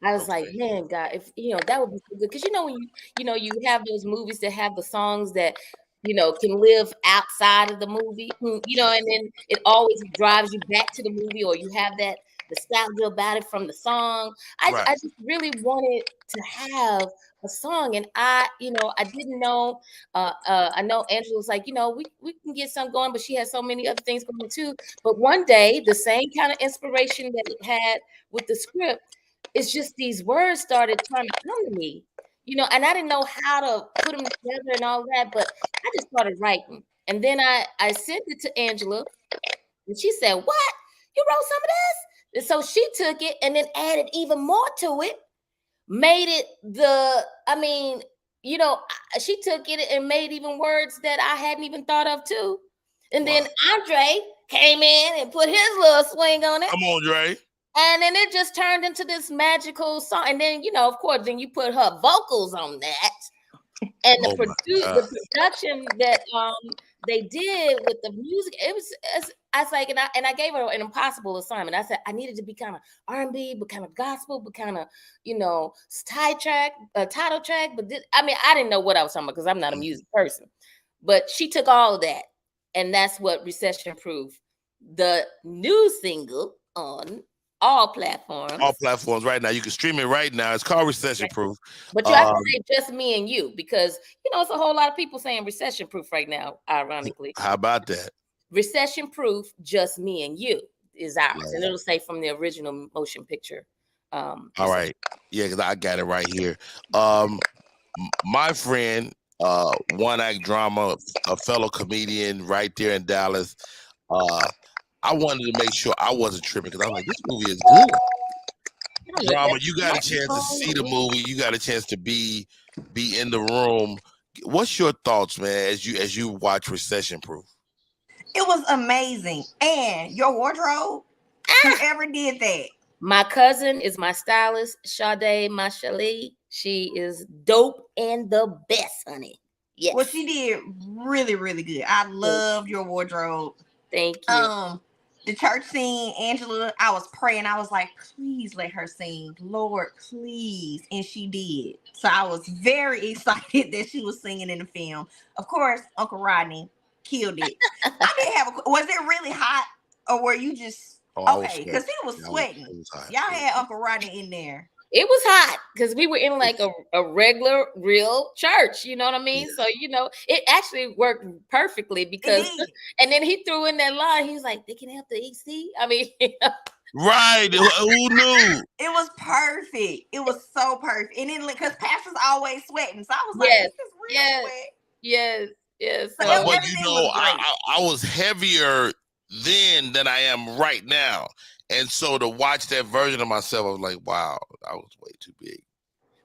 Speaker 8: I was like, man, God, if that would be so good. Because when you have those movies that have the songs that can live outside of the movie, and then it always drives you back to the movie, or you have that nostalgia about it from the song. I just really wanted to have a song, and I didn't know. I know Angela was like, we can get some going, but she has so many other things going too. But one day, the same kind of inspiration that it had with the script, it's just these words started trying to come to me, and I didn't know how to put them together and all that, but I just started writing. And then I sent it to Angela, and she said, "What? You wrote some of this?" And so she took it and then added even more to it, made it she took it and made even words that I hadn't even thought of too. And then Andre came in and put his little swing on it.
Speaker 2: Come on, Dre.
Speaker 8: And then it just turned into this magical song. And then, of course, then you put her vocals on that. And the production that they did with the music, I was like, and I gave her an impossible assignment. I said I needed to be kind of R&B, but kind of gospel, but kind of, title track. But I didn't know what I was talking about because I'm not a music person. But she took all of that. And that's what Recession Proof, the new single on all platforms
Speaker 2: right now. You can stream it right now. It's called Recession Proof.
Speaker 8: But you have to say just me and you, because it's a whole lot of people saying Recession Proof right now, ironically.
Speaker 2: How about that?
Speaker 8: Recession Proof, just me and you is ours. Right. And it'll say from the original motion picture.
Speaker 2: All right. Yeah, because I got it right here. My friend, one act drama, a fellow comedian right there in Dallas. I wanted to make sure I wasn't tripping because I was like, this movie is good. Drama, you got a chance to see the movie. You got a chance to be in the room. What's your thoughts, man, as you watch Recession Proof?
Speaker 3: It was amazing. And your wardrobe, whoever did that.
Speaker 8: My cousin is my stylist, Sade Mashali. She is dope and the best, honey. Yes.
Speaker 3: Well, she did really, really good. I loved your wardrobe.
Speaker 8: Thank you.
Speaker 3: The church scene, Angela, I was praying. I was like, please let her sing. Lord, please. And she did. So I was very excited that she was singing in the film. Of course, Uncle Rodney killed it. I didn't have was it really hot, or were you just okay? Because he was sweating. Y'all had Uncle Rodney in there.
Speaker 8: It was hot because we were in like a regular, real church. You know what I mean? Yeah. So, it actually worked perfectly because, and then he threw in that line. He was like, they can have the EC. I mean,
Speaker 2: right. Who knew?
Speaker 3: It was perfect. It was so perfect. And then because Pastor's always sweating. So I was like, this is real sweat.
Speaker 8: Yes.
Speaker 3: So
Speaker 2: but I was heavier then than I am right now. And so to watch that version of myself, I was like, wow, I was way too big.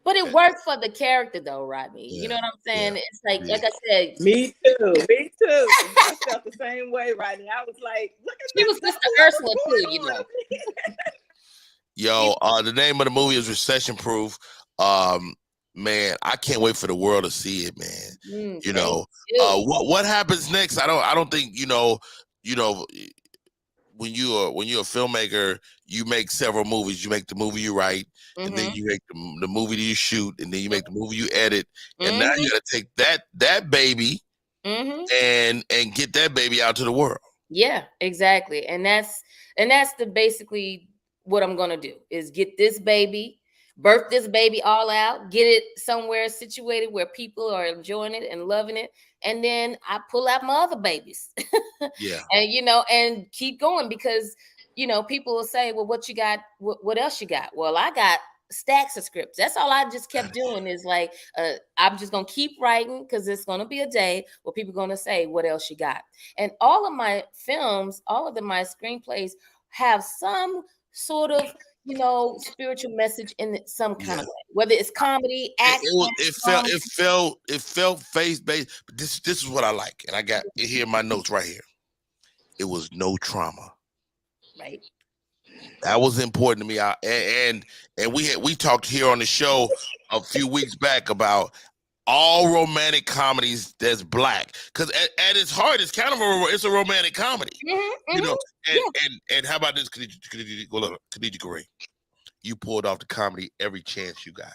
Speaker 8: But it worked for the character though, Rodney. Yeah. You know what I'm saying? Yeah. It's like I said.
Speaker 9: Me too. I felt the same way, Rodney. I was like, look at
Speaker 8: she was Sister Ursula too,
Speaker 2: Yo, the name of the movie is Recession Proof. Man, I can't wait for the world to see it, man. What happens next? I don't think when you're a filmmaker, you make several movies. You make the movie you write, and then you make the movie that you shoot, and then you make the movie you edit. And now you got to take that baby and get that baby out to the world.
Speaker 8: Yeah, exactly. And that's basically what I'm gonna do is get this baby, birth this baby all out, get it somewhere situated where people are enjoying it and loving it. And then I pull out my other babies.
Speaker 2: Yeah.
Speaker 8: And, and keep going because, people will say, well, what you got? What else you got? Well, I got stacks of scripts. That's all I just kept doing is like, I'm just going to keep writing because it's going to be a day where people are going to say, what else you got? And all of my films, my screenplays have some sort of, spiritual message in some kind of way, whether it's comedy, action.
Speaker 2: It felt faith-based. But this is what I like, and I got it here in my notes right here. It was no trauma.
Speaker 8: Right.
Speaker 2: That was important to me. And we talked here on the show a few weeks back about all romantic comedies that's black, because at its heart, it's kind of it's a romantic comedy. You know, and how about this, Khadijah Karriem? You pulled off the comedy every chance you got.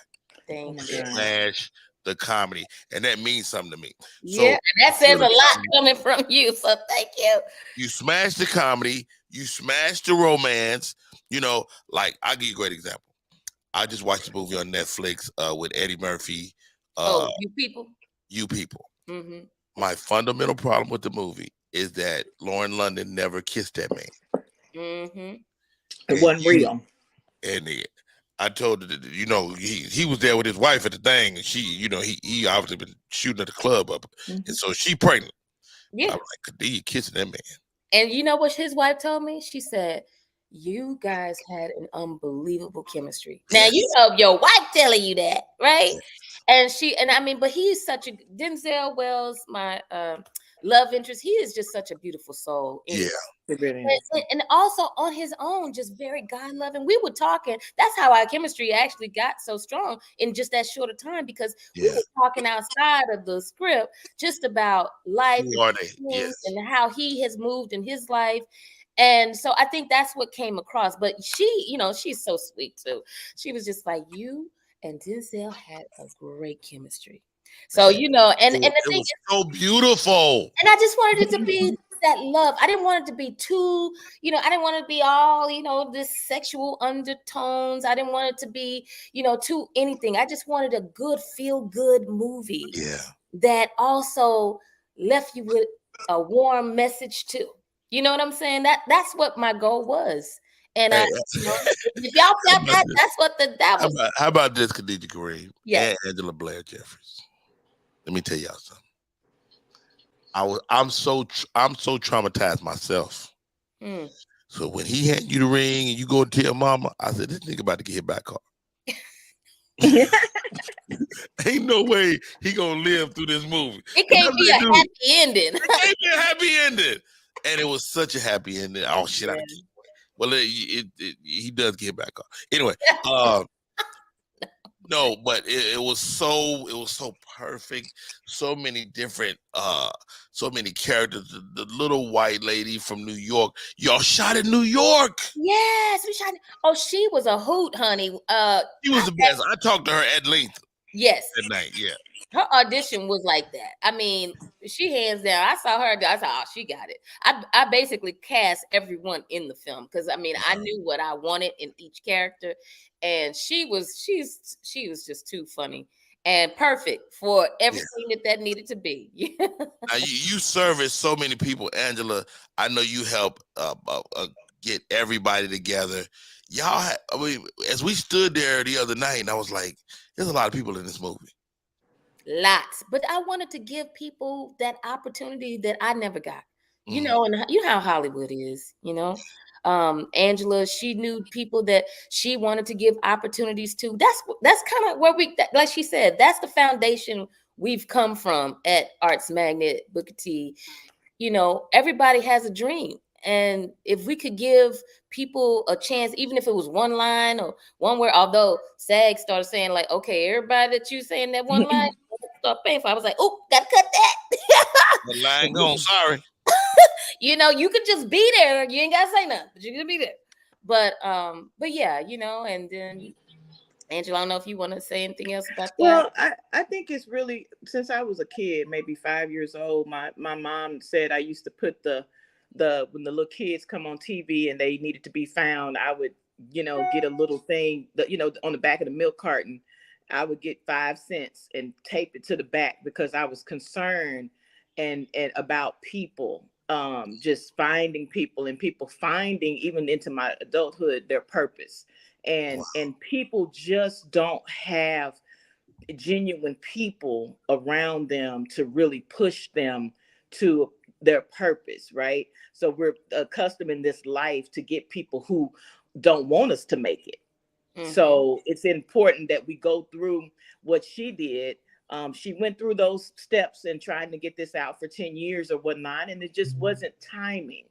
Speaker 8: Thank
Speaker 9: Oh
Speaker 8: you.
Speaker 2: Smash the comedy, and that means something to me. So
Speaker 8: Yeah, and that says a lot coming from you. So thank you.
Speaker 2: You smash the comedy, you smash the romance. You know, like I'll give you a great example. I just watched a movie on Netflix with Eddie Murphy.
Speaker 8: You people.
Speaker 2: You People.
Speaker 8: Mm-hmm.
Speaker 2: My fundamental problem with the movie is that Lauren London never kissed that man.
Speaker 8: Mm-hmm.
Speaker 9: It wasn't real.
Speaker 2: And I told her that, you know, he was there with his wife at the thing, and she, you know, he obviously been shooting at the club up, and so she pregnant.
Speaker 8: Yeah.
Speaker 2: I was like, Khadijah kissing that man.
Speaker 8: And you know what his wife told me? She said, "You guys had an unbelievable chemistry." Now you know your wife telling you that, right? And I mean, but he's such a Denzel Wells, my love interest. He is just such a beautiful soul.
Speaker 2: Yeah.
Speaker 8: And also on his own, just very God loving. We were talking. That's how our chemistry actually got so strong in just that short of time, because we were talking outside of the script just about life and how he has moved in his life. And so I think that's what came across. But she, you know, she's so sweet too. She was just like, you and Denzel had a great chemistry. So, you know, and the thing
Speaker 2: was so beautiful.
Speaker 8: And I just wanted it to be that love. I didn't want it to be too, you know, I didn't want it to be all, you know, this sexual undertones. I didn't want it to be, you know, too anything. I just wanted a good, feel good movie.
Speaker 2: Yeah.
Speaker 8: That also left you with a warm message too. You know what I'm saying? That's what my goal was. And you know, if y'all felt that, that's what that was.
Speaker 2: How about this, Khadijah Karriem?
Speaker 8: Yeah.
Speaker 2: And Angela Blair Jeffries. Let me tell y'all something. I'm so traumatized myself. So when he handed you the ring and you go to your mama, I said, this nigga about to get hit by a car. Ain't no way he gonna live through this movie.
Speaker 8: It can't be a happy ending.
Speaker 2: It can't be a happy ending. And it was such a happy ending. Oh shit! I can't wait. Well, he does get back on. Anyway, no, but it was so perfect. So many different, so many characters. The little white lady from New York. Y'all shot in New York.
Speaker 8: Yes, we shot. Oh, she was a hoot, honey.
Speaker 2: She was the best. I talked to her at length.
Speaker 8: Yes.
Speaker 2: That night, yeah.
Speaker 8: Her audition was like that. I mean, she hands down. I saw her. I said, "Oh, she got it." I basically cast everyone in the film because I mean, I knew what I wanted in each character, and she's just too funny and perfect for everything that needed to be.
Speaker 2: Now you service so many people, Angela. I know you help get everybody together. Y'all, I mean, as we stood there the other night, and I was like, "There's a lot of people in this movie."
Speaker 8: Lots, but I wanted to give people that opportunity that I never got. You know, and you know how Hollywood is. You know, Angela, she knew people that she wanted to give opportunities to. That's kind of where like she said, that's the foundation we've come from at Arts Magnet, Booker T. You know, everybody has a dream. And if we could give people a chance, even if it was one line or one word, although SAG started saying like, okay, everybody that you saying that one line, start paying for. I was like, oh, gotta cut that.
Speaker 2: The line gone, sorry.
Speaker 8: You know, you could just be there. You ain't gotta say nothing, but you can be there. But yeah, you know, and then Angela, I don't know if you want to say anything else about that.
Speaker 9: Well, I think it's really, since I was a kid, maybe 5 years old, my mom said I used to put when the little kids come on TV and they needed to be found, I would, you know, get a little thing that, you know, on the back of the milk carton, I would get 5 cents and tape it to the back because I was concerned and about people, just finding people and people finding, even into my adulthood, their purpose. And people just don't have genuine people around them to really push them to their purpose, right? So we're accustomed in this life to get people who don't want us to make it. So it's important that we go through what she did. She went through those steps and trying to get this out for 10 years or whatnot, and it just wasn't timing.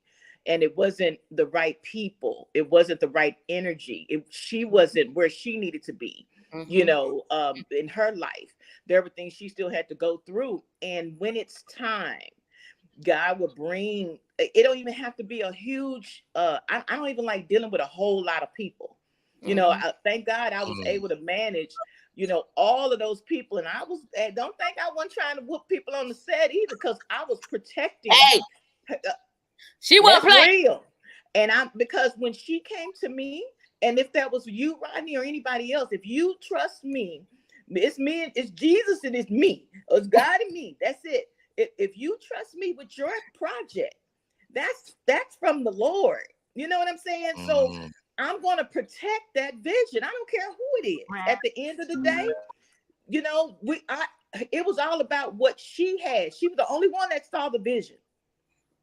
Speaker 9: And it wasn't the right people. It wasn't the right energy. She wasn't where she needed to be. you know, in her life. There were things she still had to go through. And when it's time, God will bring, it don't even have to be a huge, I don't even like dealing with a whole lot of people. You know, thank God I was able to manage, you know, all of those people. And don't think I wasn't trying to whoop people on the set either, because I was protecting.
Speaker 8: Hey, she wasn't playing.
Speaker 9: Real. And because when she came to me, and if that was you, Rodney, or anybody else, if you trust me, it's me, it's Jesus, and it's me. It's God and me. That's it. If you trust me with your project, that's from the Lord. You know what I'm saying? So I'm going to protect that vision. I don't care who it is. At the end of the day, you know, it was all about what she had. She was the only one that saw the vision.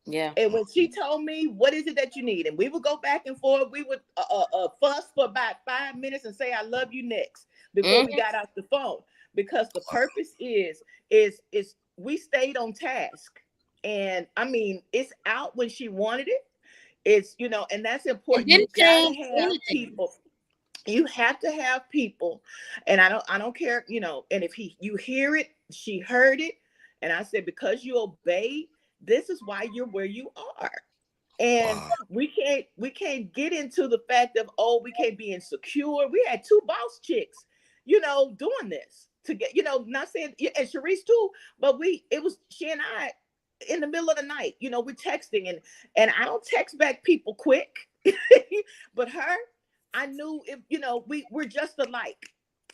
Speaker 8: Yeah.
Speaker 9: And when she told me, what is it that you need? And we would go back and forth. We would fuss for about 5 minutes and say, I love you next, before we got off the phone. Because the purpose is we stayed on task. And I mean, it's out when she wanted it. It's, you know, and that's important. You gotta have people. You have to have people. And I don't care, you know, and if you hear it, she heard it. And I said, because you obeyed, this is why you're where you are. And we can't get into the fact of, we can't be insecure. We had 2 boss chicks, you know, doing this to get, you know, not saying, and Sharice too, but it was she and I in the middle of the night, you know, we're texting, and I don't text back people quick, but her, I knew, if, you know, we're just alike.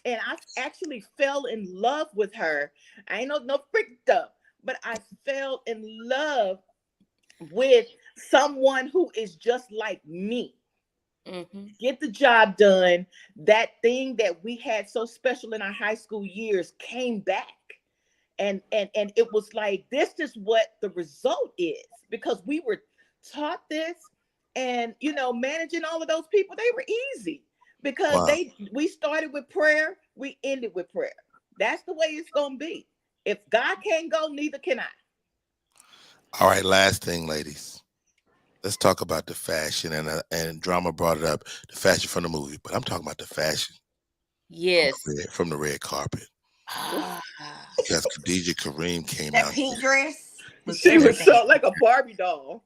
Speaker 9: And I actually fell in love with her. I ain't no freaked up, but I fell in love with someone who is just like me. Get the job done. That thing that we had so special in our high school years came back. And it was like, this is what the result is, because we were taught this. And, you know, managing all of those people, they were easy, because we started with prayer, we ended with prayer. That's the way it's going to be. If God can't go, neither can I.
Speaker 2: All right, last thing, ladies. Let's talk about the fashion, and Drama brought it up, the fashion from the movie, but I'm talking about the fashion.
Speaker 8: Yes.
Speaker 2: From the red carpet. Because Khadijah Karriem came out.
Speaker 3: That pink dress.
Speaker 9: She was so like a Barbie doll.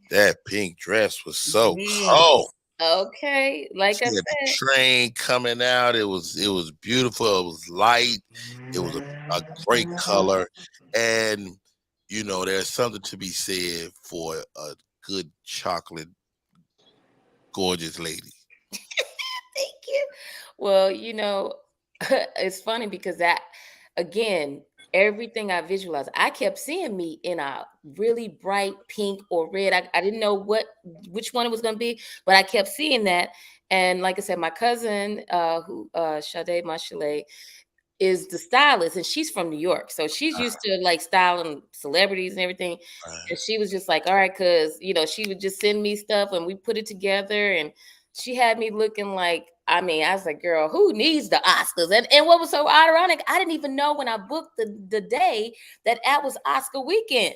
Speaker 2: That pink dress was so cold.
Speaker 8: Okay, like I said,
Speaker 2: the train coming out. It was beautiful. It was light. It was a great color, and you know, there's something to be said for a good chocolate, gorgeous lady.
Speaker 8: Thank you. Well, you know, it's funny because again, everything I visualized, I kept seeing me in a really bright pink or red. I didn't know which one it was going to be, but I kept seeing that. And like I said, my cousin, Sade Mashale, is the stylist, and she's from New York, so she's used to like styling celebrities and everything. And she was just like, all right, because you know, she would just send me stuff and we put it together, and she had me looking like, I mean, I was like, girl, who needs the Oscars? And what was so ironic, I didn't even know when I booked the day that was Oscar weekend.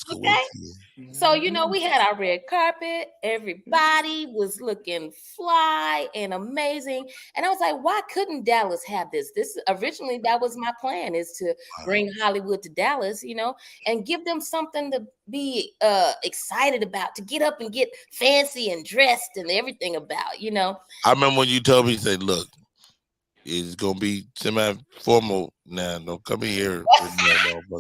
Speaker 8: Weekend. So, you know, we had our red carpet. Everybody was looking fly and amazing. And I was like, why couldn't Dallas have this? Originally, that was my plan, is to bring Hollywood to Dallas, you know, and give them something to be excited about, to get up and get fancy and dressed and everything about, you know.
Speaker 2: I remember when you told me, you said, look, it's gonna be semi-formal now. Don't come in here.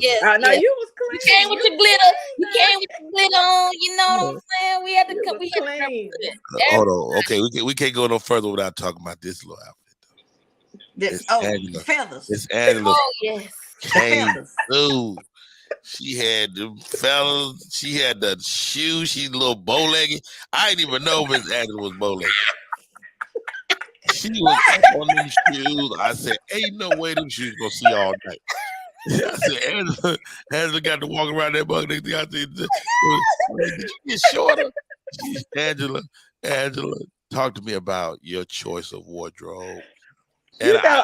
Speaker 8: Yes,
Speaker 9: no, you was clean.
Speaker 8: You came with your glitter. You came with your glitter on. You know what I'm saying? We had to come. We had to represent it.
Speaker 2: Hold on. Okay, we can't go no further without talking about this little outfit.
Speaker 3: The feathers.
Speaker 2: It's Angela.
Speaker 8: Oh yes.
Speaker 2: Came through. She had the feathers. She had the shoes. She's a little bow-legged. I didn't even know Miss Angela was bow-legged. She was on these shoes. I said, ain't no way them shoes gonna see all night. I said, Angela got to walk around that bug. I said, did you get shorter? Angela, talk to me about your choice of wardrobe. And
Speaker 9: you know,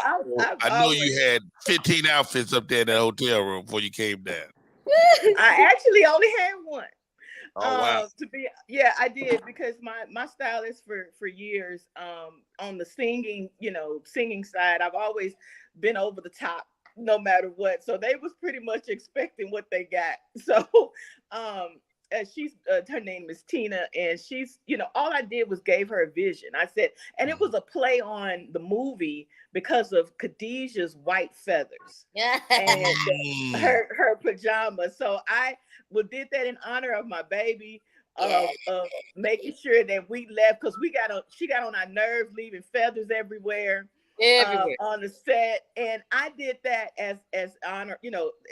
Speaker 2: I know you had 15 outfits up there in that hotel room before you came down.
Speaker 9: I actually only had one.
Speaker 2: Oh wow.
Speaker 9: I did, because my stylist for years, on the singing, singing side, I've always been over the top no matter what. So they was pretty much expecting what they got. So she's her name is Tina, and she's, all I did was gave her a vision. I said, and it was a play on the movie because of Khadijah's white feathers and her pajamas. So I did that in honor of my baby, of making sure that we left, because she got on our nerves, leaving feathers everywhere. On the set, and I did that as honor,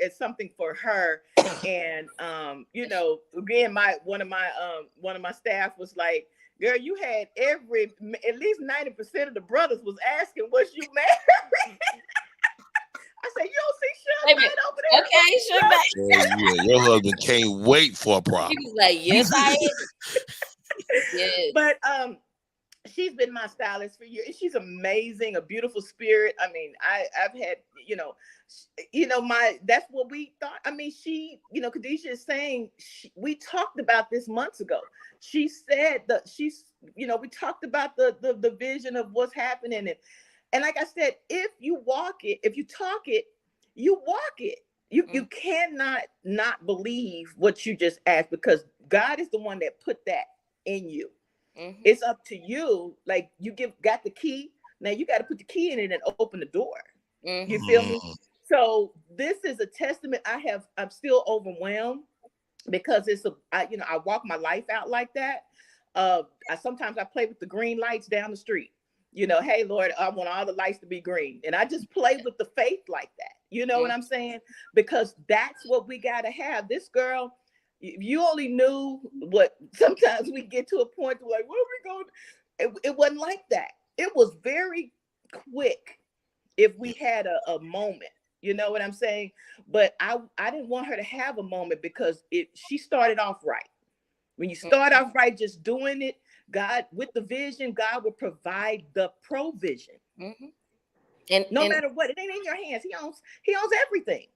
Speaker 9: as something for her. And again, one of my staff was like, "Girl, you had at least 90% of the brothers was asking, was you married?" I said, "You don't see Suge over there?"
Speaker 8: Okay, Suge.
Speaker 2: Yeah, your husband can't wait for a problem.
Speaker 8: He was like, "Yes, I am." Yes.
Speaker 9: But she's been my stylist for years. She's amazing, a beautiful spirit. I mean, I've had, that's what we thought. I mean, Khadijah is saying, we talked about this months ago. She said we talked about the vision of what's happening. And like I said, if you walk it, if you talk it, you walk it. You cannot not believe what you just asked, because God is the one that put that in you. Mm-hmm. It's up to you. Like, you got the key. Now you got to put the key in it and open the door. Mm-hmm. You feel me? So this is a testament. I'm still overwhelmed, because I walk my life out like that. Sometimes I play with the green lights down the street. Hey Lord, I want all the lights to be green. And I just play with the faith like that. You know what I'm saying? Because that's what we got to have. This girl, if you only knew what, sometimes we get to a point where, like, what are we going? It wasn't like that. It was very quick if we had a moment. You know what I'm saying? But I didn't want her to have a moment, because she started off right. When you start off right, just doing it, God, with the vision, God will provide the provision. Mm-hmm. And no matter what, it ain't in your hands. He owns everything.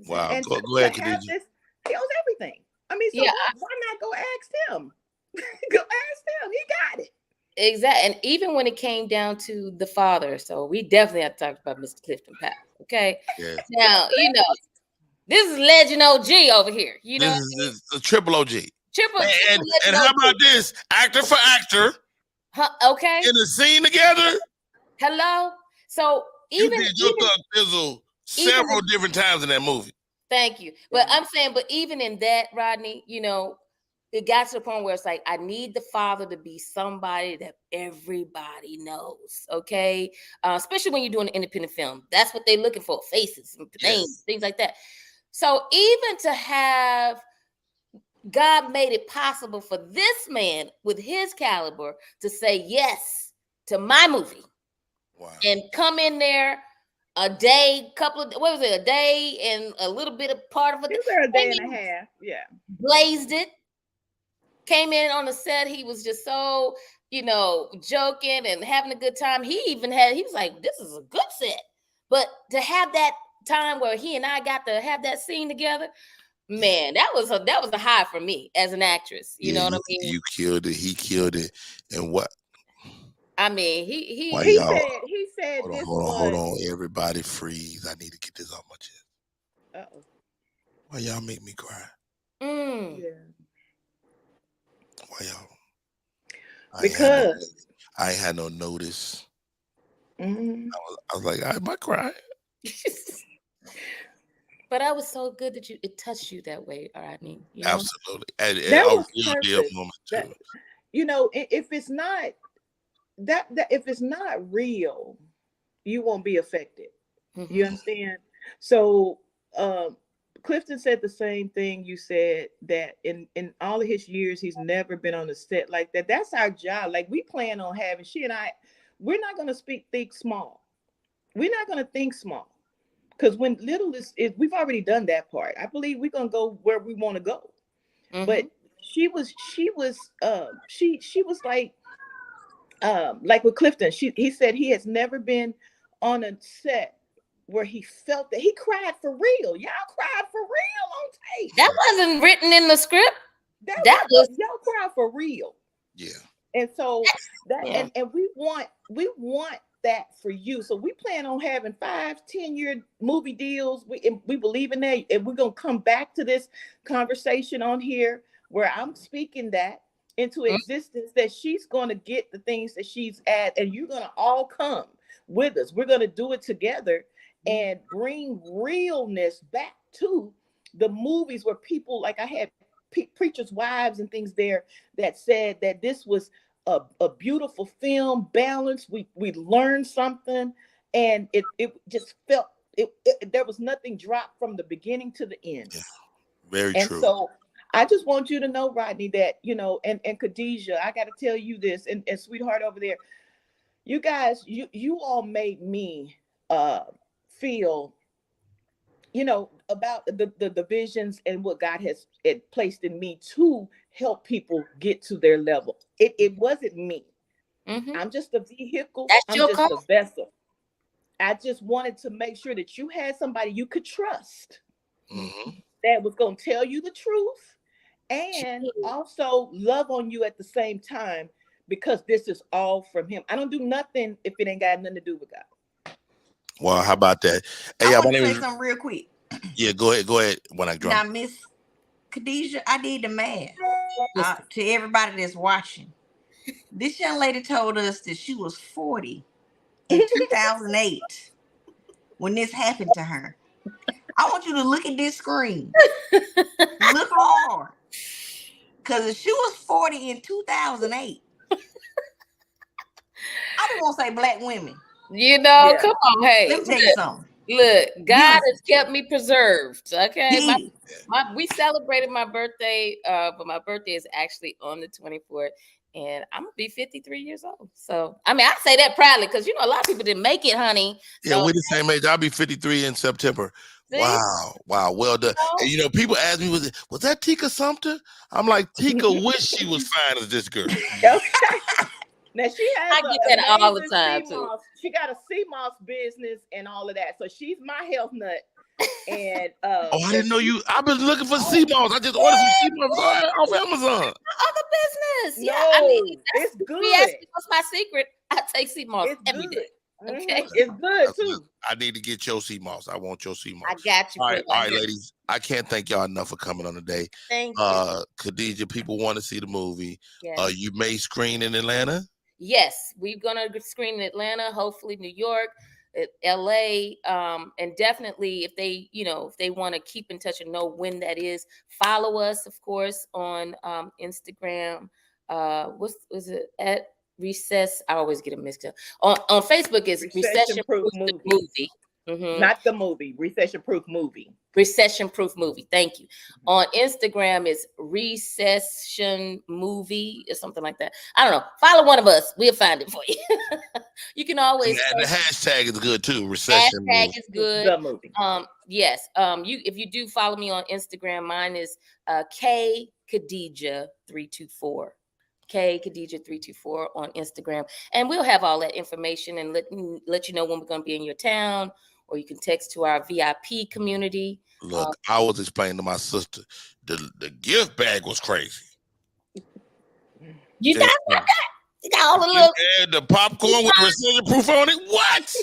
Speaker 2: Wow.
Speaker 9: And
Speaker 2: go ahead, Khadijah.
Speaker 9: He owns everything. I mean, so why not go ask him? Go ask him. He got it.
Speaker 8: Exactly. And even when it came down to the father, so we definitely have to talk about Mr. Clifton Powell. Okay. Yeah. Now, this is Legend OG over here.
Speaker 2: This is a triple OG. And how
Speaker 8: OG.
Speaker 2: about this? Actor for actor.
Speaker 8: Okay.
Speaker 2: In a scene together.
Speaker 8: Hello. So
Speaker 2: you did your thug fizzle several different times in that movie.
Speaker 8: Thank you. But I'm saying, but even in that, Rodney, it got to the point where it's like, I need the father to be somebody that everybody knows. Okay. Especially when you're doing an independent film. That's what they're looking for. Faces, names, things like that. So even to have God made it possible for this man with his caliber to say yes to my movie. Wow. And come in there a day, a day and a little bit of part of it.
Speaker 9: It was a day and a half. Yeah.
Speaker 8: Blazed it. Came in on the set. He was just so, joking and having a good time. He was like, this is a good set. But to have that time where he and I got to have that scene together, man, that was a high for me as an actress. You know what I mean?
Speaker 2: You killed it. He killed it. And what?
Speaker 8: I mean, he
Speaker 9: said
Speaker 2: hold on. Everybody freeze. I need to get this off my chest.
Speaker 9: Uh-oh.
Speaker 2: Why y'all make me cry?
Speaker 9: Yeah.
Speaker 2: Why y'all?
Speaker 9: Because
Speaker 2: I ain't had no notice.
Speaker 9: Mm-hmm.
Speaker 2: I was like, I might cry.
Speaker 8: But I was so good that it touched you that way, Rodney.
Speaker 2: Absolutely. And
Speaker 9: that was
Speaker 2: perfect. Moment too.
Speaker 9: If it's not if it's not real, you won't be affected. Mm-hmm. You understand? So Clifton said the same thing you said, that in all of his years, he's never been on a set like that. That's our job. Like, we plan on having, she and I, we're not going to think small. We're not going to think small. Because when little is, we've already done that part. I believe we're going to go where we want to go. Mm-hmm. But she was like with Clifton, he said he has never been on a set where he felt that he cried for real. Y'all cried for real on tape.
Speaker 8: That wasn't written in the script. That was
Speaker 9: y'all crowd for real.
Speaker 2: Yeah.
Speaker 9: And so that
Speaker 8: Yeah.
Speaker 9: and we want that for you. So we plan on having 5-10 year movie deals. We believe in that, and we're gonna come back to this conversation on here where I'm speaking that into existence, that she's gonna get the things that she's at, and you're gonna all come with us. We're gonna do it together and bring realness back to the movies where people, like I had preachers' wives and things there that said that this was a beautiful film, balanced. We learned something, and it just felt there was nothing dropped from the beginning to the end.
Speaker 2: Yeah, very
Speaker 9: And
Speaker 2: true.
Speaker 9: so I just want you to know, Rodney, that and Khadijah, I got to tell you this, and sweetheart over there, you guys, you all made me feel about the visions and what God has placed in me to help people get to their level. It wasn't me. I'm just a vehicle.
Speaker 8: That's
Speaker 9: I'm
Speaker 8: your
Speaker 9: just
Speaker 8: call.
Speaker 9: a vessel. I just wanted to make sure that you had somebody you could trust that was going to tell you the truth and also love on you at the same time, because this is all from him. I don't do nothing if it ain't got nothing to do with God.
Speaker 2: Well, how about that? Hey,
Speaker 3: I
Speaker 2: my
Speaker 3: want to
Speaker 2: name
Speaker 3: say
Speaker 2: is.
Speaker 3: something real quick.
Speaker 2: Yeah, go ahead. When I drum.
Speaker 3: Now, Miss Khadijah, I did the math. To everybody that's watching, this young lady told us that she was 40 in 2008 when this happened to her. I want you to look at this screen. Look hard. Because if she was 40 in 2008, I just want to say black women.
Speaker 8: Come on, hey.
Speaker 3: Let me tell you something.
Speaker 8: Look, God has kept me preserved. Okay. We celebrated my birthday, but my birthday is actually on the 24th, and I'm gonna be 53 years old. So I mean, I say that proudly because a lot of people didn't make it, honey.
Speaker 2: Yeah, we're the same age. I'll be 53 in September.
Speaker 8: See?
Speaker 2: Wow, well done. And people ask me, was that Tika Sumter? I'm like, Tika wish she was fine as this girl.
Speaker 9: Now she has
Speaker 8: I get that all the time too.
Speaker 9: She got a CMOS business and all of that, so she's my health nut. And
Speaker 2: I didn't know you. I've been looking for CMOS. I just ordered some CMOS off Amazon.
Speaker 8: Other business,
Speaker 9: no,
Speaker 8: I mean,
Speaker 9: it's good.
Speaker 8: If you ask me what's my secret, I take CMOS every day. Okay,
Speaker 9: it's good too.
Speaker 2: I need to get your CMOS. I want your CMOS.
Speaker 8: I got you.
Speaker 2: All right, ladies. I can't thank y'all enough for coming on today.
Speaker 8: Thank you.
Speaker 2: Khadijah, people want to see the movie.
Speaker 8: Yes.
Speaker 2: You may screen in Atlanta.
Speaker 8: Yes, we're gonna screen in Atlanta, hopefully New York, LA, and definitely if they want to keep in touch and know when that is, follow us, of course, on Instagram. What was it at Recess? I always get it mixed up. On Facebook is Recession Proof Movie.
Speaker 9: Not the movie, Recession Proof Movie.
Speaker 8: Recession Proof Movie. Thank you. On Instagram is Recession Movie or something like that. I don't know. Follow one of us. We'll find it for you. You can always.
Speaker 2: And the hashtag is good too. Recession.
Speaker 8: Hashtag is good.
Speaker 9: The movie.
Speaker 8: Yes. If you do follow me on Instagram, mine is K Khadijah 324. K Khadijah 324 on Instagram, and we'll have all that information and let you know when we're going to be in your town, or you can text to our VIP community.
Speaker 2: Look, I was explaining to my sister, the gift bag was crazy.
Speaker 8: You got that? You got all the little
Speaker 2: the popcorn with recession proof on it. What?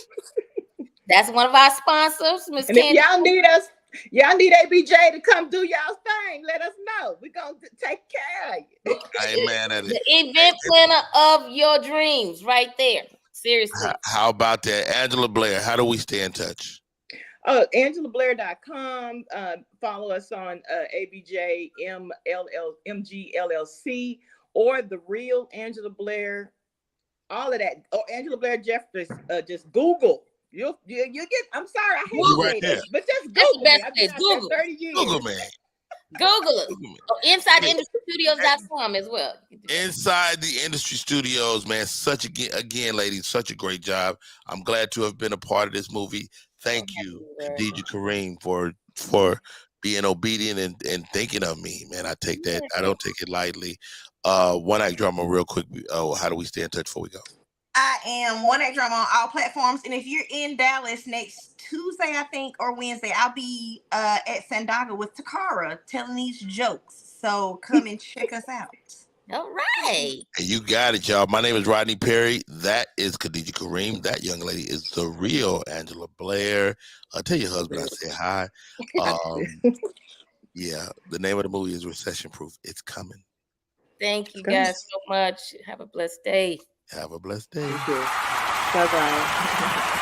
Speaker 8: That's one of our sponsors, Miss
Speaker 9: And
Speaker 8: Candy.
Speaker 9: if y'all need ABJ to come do y'all's thing, let us know. We're going to take care of you.
Speaker 2: I ain't mad at it.
Speaker 8: The event planner of your dreams right there. Seriously.
Speaker 2: How about that? Angela Blair, how do we stay in touch?
Speaker 9: AngelaBlair.com. Follow us on ABJ MG LLC or The Real Angela Blair. All of that. Oh, Angela Blair Jeffries. Just Google. You get. I'm sorry, I hate to say this, but just Google.
Speaker 8: That's the best place. Google.
Speaker 9: 30 years.
Speaker 2: Google, man.
Speaker 8: Google it. InsideIndustryStudios.com as well.
Speaker 2: Inside the Industry Studios, man. Again, ladies, such a great job. I'm glad to have been a part of this movie. Thank you, Khadijah Karriem, for being obedient and thinking of me, man. I take that. I don't take it lightly. One Act Drama, real quick. How do we stay in touch before we go?
Speaker 3: I am One Act Drama on all platforms, and if you're in Dallas next Tuesday, I think, or Wednesday, I'll be at Sandaga with Takara telling these jokes. So come and check us out.
Speaker 8: All right.
Speaker 2: And you got it, y'all. My name is Rodney Perry. That is Khadijah Karriem. That young lady is the real Angela Blair. Tell your husband I say hi. Yeah, the name of the movie is Recession Proof. It's coming.
Speaker 8: Thank you guys so much. Have a blessed day.
Speaker 2: Have a blessed day.
Speaker 9: Thank you. Bye-bye.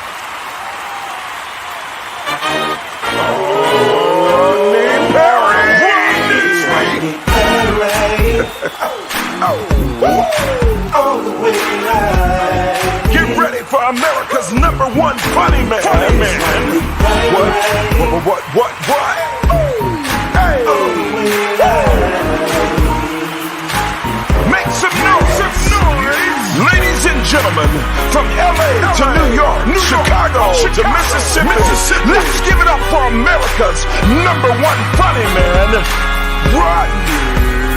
Speaker 1: Get ready for America's #1 funny man. What? Hey! Make some noise. Ladies and gentlemen, from LA to New York, Chicago to Mississippi, let's give it up for America's #1 funny man, Rodney